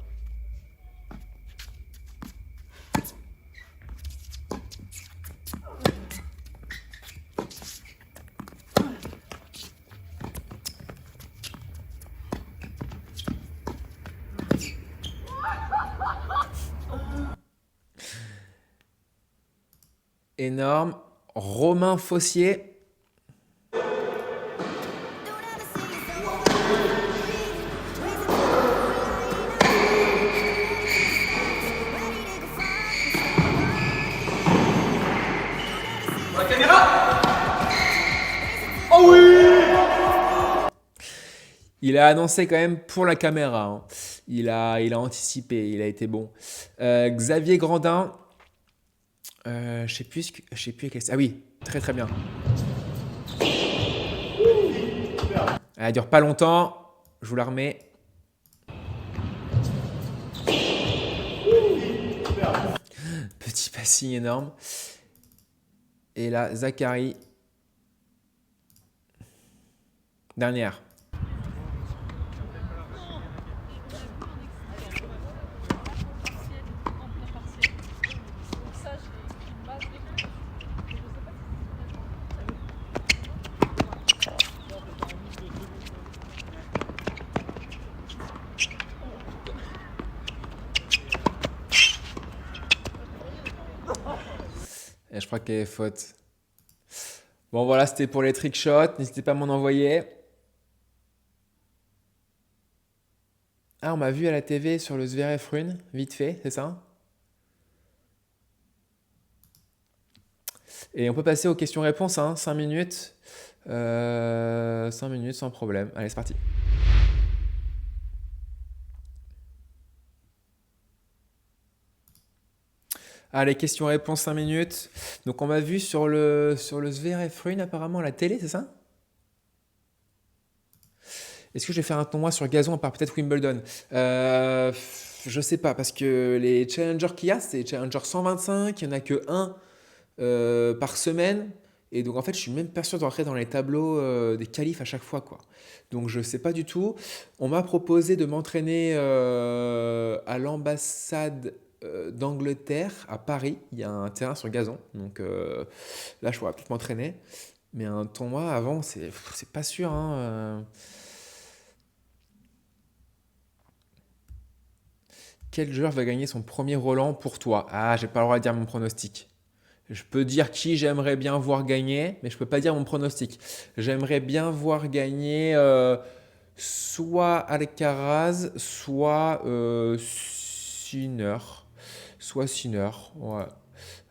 Énorme. Romain Fossier. La caméra. Oh oui! Il a annoncé quand même pour la caméra, hein. Il a anticipé, il a été bon. Xavier Grandin. Je sais plus, je sais plus quel... Ah oui, très très bien. Elle dure pas longtemps. Je vous la remets. Petit passing énorme. Et là, Zachary. Dernière. Et je crois qu'il y avait faute. Bon, voilà, c'était pour les trickshots. N'hésitez pas à m'en envoyer. Ah, on m'a vu à la TV sur le Zverev Rune, vite fait, c'est ça? Et on peut passer aux questions-réponses, hein, 5 minutes. 5 minutes sans problème. Allez, c'est parti. Allez, questions-réponses 5 minutes. Donc, on m'a vu sur le Zverev Rune, apparemment, à la télé, c'est ça? Est-ce que je vais faire un tournoi sur gazon à part peut-être Wimbledon? Je sais pas, parce que les challengers qu'il y a, c'est challenger 125, il n'y en a que un par semaine. Et donc en fait, je suis même pas sûr de rentrer dans les tableaux des qualifs à chaque fois, quoi. Donc je sais pas du tout. On m'a proposé de m'entraîner à l'ambassade d'Angleterre à Paris. Il y a un terrain sur gazon. Donc là, je pourrais peut-être m'entraîner. Mais un tournoi avant, c'est pas sûr, hein. Quel joueur va gagner son premier Roland pour toi? Ah, j'ai pas le droit de dire mon pronostic. Je peux dire qui j'aimerais bien voir gagner, mais je peux pas dire mon pronostic. J'aimerais bien voir gagner soit Alcaraz, soit Sinner. Soit Sinner, ouais.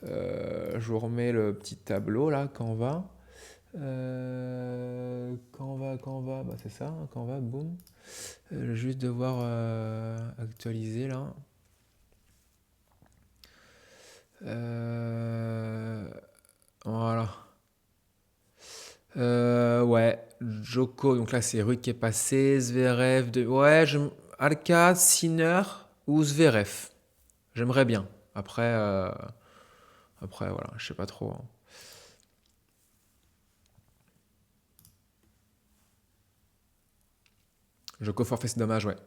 Je vous remets le petit tableau là, Canva. Canva, bah c'est ça, hein, Canva, boum. Je vais juste devoir actualiser là. Euh, voilà. Ouais, Djoko, donc là c'est Ruud qui est passé, Zverev, ouais, Alcaraz, Sinner ou Zverev. J'aimerais bien. Après, voilà, je sais pas trop, hein. Djoko forfait, c'est dommage, ouais.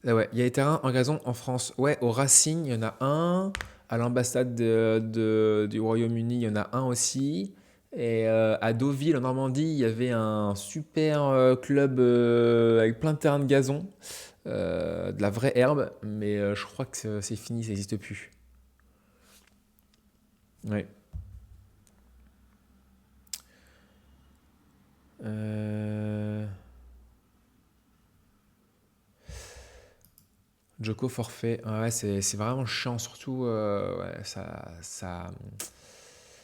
Ouais, il y a des terrains en gazon en France. Ouais, au Racing, il y en a un. À l'ambassade du Royaume-Uni, il y en a un aussi. Et à Deauville, en Normandie, il y avait un super club avec plein de terrains de gazon, de la vraie herbe, mais je crois que c'est fini, ça n'existe plus. Ouais. Euh, Joko forfait. Ah ouais, c'est vraiment chiant, surtout ouais,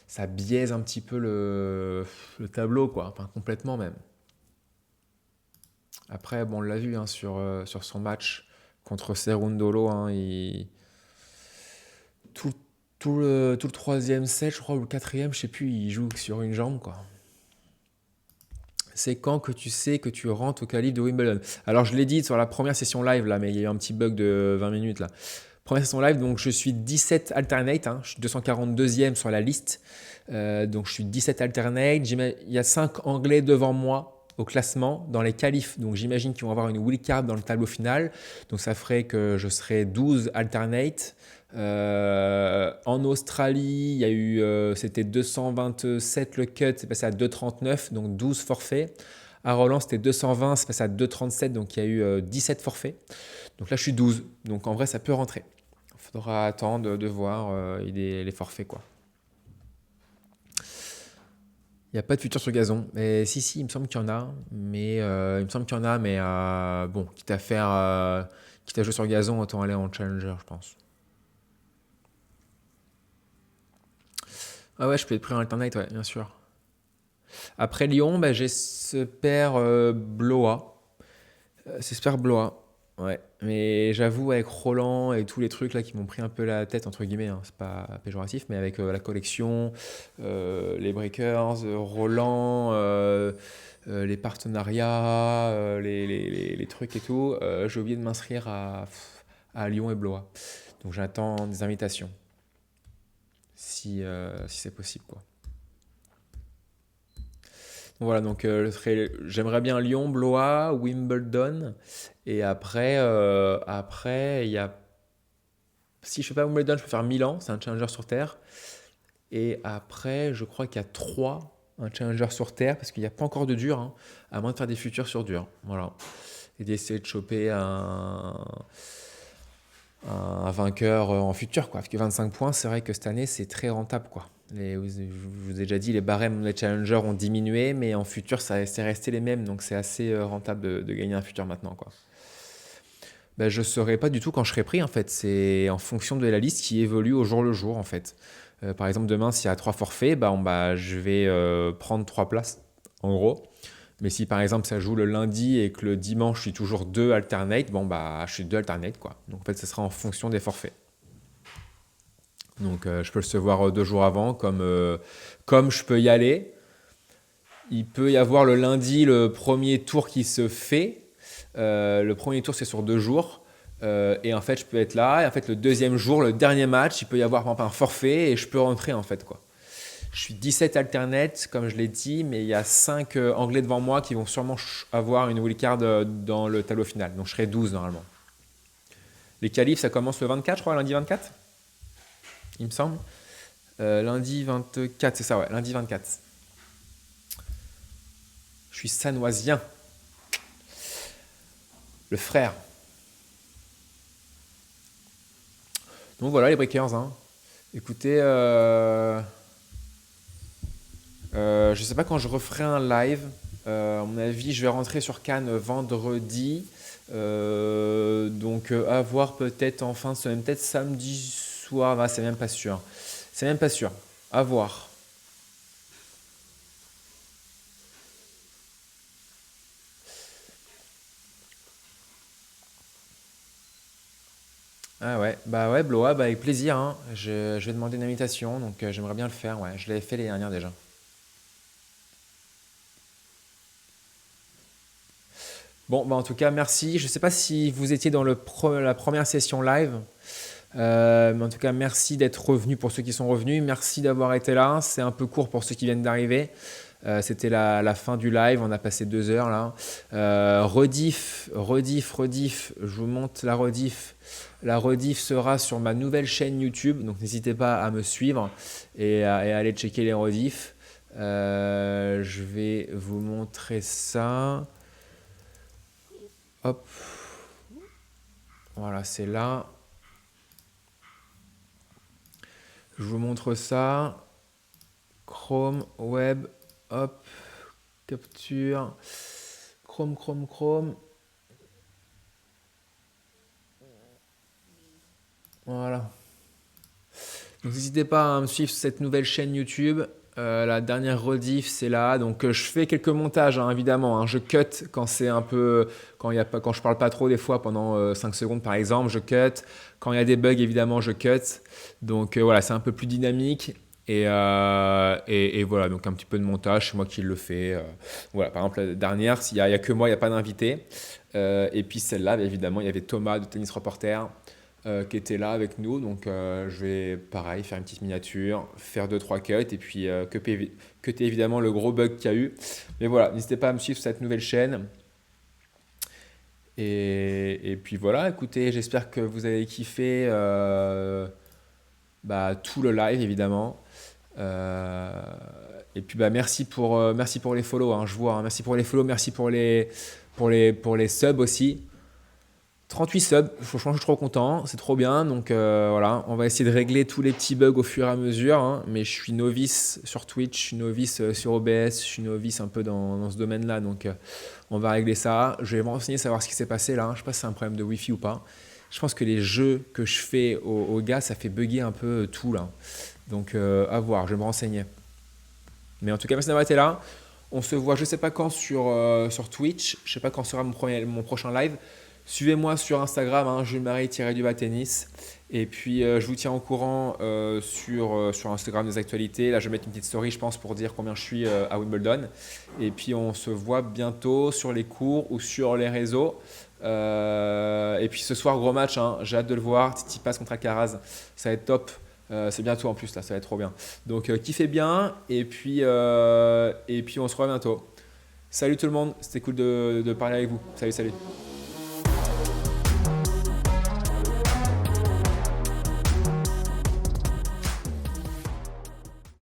ça biaise un petit peu le tableau, quoi. Enfin, complètement même. Après, bon, on l'a vu hein, sur son match contre Cerundolo, hein, tout, tout le troisième set, je crois, ou le quatrième, je sais plus, il joue sur une jambe, quoi. C'est quand que tu sais que tu rentres au qualif de Wimbledon? Alors, je l'ai dit sur la première session live, là, mais il y a eu un petit bug de 20 minutes, là. Première session live, donc je suis 17 alternate, hein, je suis 242e sur la liste. Donc je suis 17 alternate. Il y a 5 Anglais devant moi au classement dans les qualifs. Donc j'imagine qu'ils vont avoir une wildcard dans le tableau final. Donc ça ferait que je serai 12 alternate. En Australie, il y a eu, c'était 227 le cut, c'est passé à 239, donc 12 forfaits. À Roland, c'était 220, c'est passé à 237, donc il y a eu 17 forfaits. Donc là, je suis 12. Donc en vrai, ça peut rentrer. Il faudra attendre de voir les forfaits, quoi. Il n'y a pas de futur sur gazon. Mais si, il me semble qu'il y en a. Mais il me semble qu'il y en a, mais bon, quitte à jouer sur gazon, autant aller en challenger, je pense. Ah ouais, je peux être pris en alternate, ouais, bien sûr. Après Lyon, bah, j'espère Blois. J'espère Blois. Ouais. Mais j'avoue, avec Roland et tous les trucs là qui m'ont pris un peu la tête, entre guillemets, hein, c'est pas péjoratif, mais avec la collection, les breakers, Roland, les partenariats, les trucs et tout, j'ai oublié de m'inscrire à Lyon et Blois. Donc j'attends des invitations, si c'est possible, quoi. Donc voilà, donc j'aimerais bien Lyon, Blois, Wimbledon. Et après, il y a. Si je fais pas Wimbledon, je peux faire Milan, c'est un challenger sur terre. Et après, je crois qu'il y a trois, un challenger sur terre, parce qu'il n'y a pas encore de dur, hein, à moins de faire des futurs sur dur. Voilà. Et d'essayer de choper un vainqueur en futur, quoi. Parce que 25 points, c'est vrai que cette année, c'est très rentable, quoi. Je vous ai déjà dit, les barèmes des challengers ont diminué, mais en futur, c'est resté les mêmes. Donc, c'est assez rentable de gagner un futur maintenant, quoi. Ben, je ne saurais pas du tout quand je serai pris, en fait. C'est en fonction de la liste qui évolue au jour le jour, en fait. Par exemple, demain, s'il y a trois forfaits, je vais prendre trois places, en gros. Mais si par exemple ça joue le lundi et que le dimanche je suis toujours deux alternate, je suis deux alternate, quoi. Donc en fait ce sera en fonction des forfaits. Donc je peux le recevoir 2 jours avant, comme je peux y aller. Il peut y avoir le lundi le premier tour qui se fait. Le premier tour c'est sur 2 jours. Et en fait je peux être là. Et en fait le deuxième jour, le dernier match, il peut y avoir par exemple un forfait et je peux rentrer, en fait, quoi. Je suis 17 alternate, comme je l'ai dit, mais il y a 5 Anglais devant moi qui vont sûrement avoir une wildcard dans le tableau final. Donc je serai 12 normalement. Les qualifs, ça commence le 24, je crois, lundi 24, il me semble. Lundi 24, c'est ça, ouais, lundi 24. Je suis sanoisien, le frère. Donc voilà les breakers, hein. Écoutez, je sais pas quand je referai un live. À mon avis, je vais rentrer sur Cannes vendredi. Donc à voir peut-être en fin de semaine, peut-être samedi soir. C'est même pas sûr. C'est même pas sûr. À voir. Ah ouais, bah ouais, Bloa, bah avec plaisir, hein. Je vais demander une invitation, donc j'aimerais bien le faire, ouais. Je l'avais fait l'année dernière déjà. Bon, bah en tout cas, merci. Je sais pas si vous étiez dans la première session live, mais en tout cas, merci d'être revenu pour ceux qui sont revenus. Merci d'avoir été là. C'est un peu court pour ceux qui viennent d'arriver. C'était la fin du live. On a passé 2 heures là. Rediff. Je vous montre la rediff. La rediff sera sur ma nouvelle chaîne YouTube. Donc n'hésitez pas à me suivre et à aller checker les rediffs. Je vais vous montrer ça. Hop, voilà, c'est là. Je vous montre ça. Chrome, web, hop, capture. Chrome. Voilà. Donc n'hésitez pas à me suivre sur cette nouvelle chaîne YouTube. La dernière rediff, c'est là. Donc je fais quelques montages, hein, évidemment, hein. Je cut quand c'est un peu, quand je parle pas trop des fois pendant 5 secondes par exemple, je cut. Quand il y a des bugs, évidemment, je cut. Donc voilà, c'est un peu plus dynamique. Et voilà, donc un petit peu de montage, c'est moi qui le fais. Voilà, par exemple, la dernière, il y a que moi, il n'y a pas d'invité. Et puis celle-là, évidemment, il y avait Thomas de Tennis Reporter qui était là avec nous. Donc je vais pareil faire une petite miniature, faire deux trois cuts et puis cutter évidemment le gros bug qu'il y a eu. Mais voilà, n'hésitez pas à me suivre sur cette nouvelle chaîne. Et puis voilà, écoutez, j'espère que vous avez kiffé tout le live évidemment. Euh, et puis merci pour les follow, hein, je vois, hein. Merci pour les follow, merci pour les subs aussi. 38 subs, franchement je suis trop content, c'est trop bien. Donc voilà, on va essayer de régler tous les petits bugs au fur et à mesure, hein. Mais je suis novice sur Twitch, je suis novice sur OBS, je suis novice un peu dans ce domaine-là. Donc on va régler ça. Je vais me renseigner, savoir ce qui s'est passé là, hein. Je sais pas si c'est un problème de Wi-Fi ou pas. Je pense que les jeux que je fais aux gars, ça fait bugger un peu tout là. Donc à voir, je vais me renseigner. Mais en tout cas, merci d'avoir été là. On se voit, je sais pas quand sur Twitch. Je sais pas quand sera mon prochain live. Suivez-moi sur Instagram, hein, Jules-Marie-du-bas tennis. Et puis je vous tiens au courant sur Instagram des actualités. Là, je vais mettre une petite story, je pense, pour dire combien je suis à Wimbledon. Et puis on se voit bientôt sur les cours ou sur les réseaux. Et puis ce soir, gros match, hein, j'ai hâte de le voir. Tsitsipas contre Alcaraz, ça va être top. C'est bientôt en plus, là, ça va être trop bien. Donc kiffez bien et puis on se revoit bientôt. Salut tout le monde, c'était cool de parler avec vous. Salut.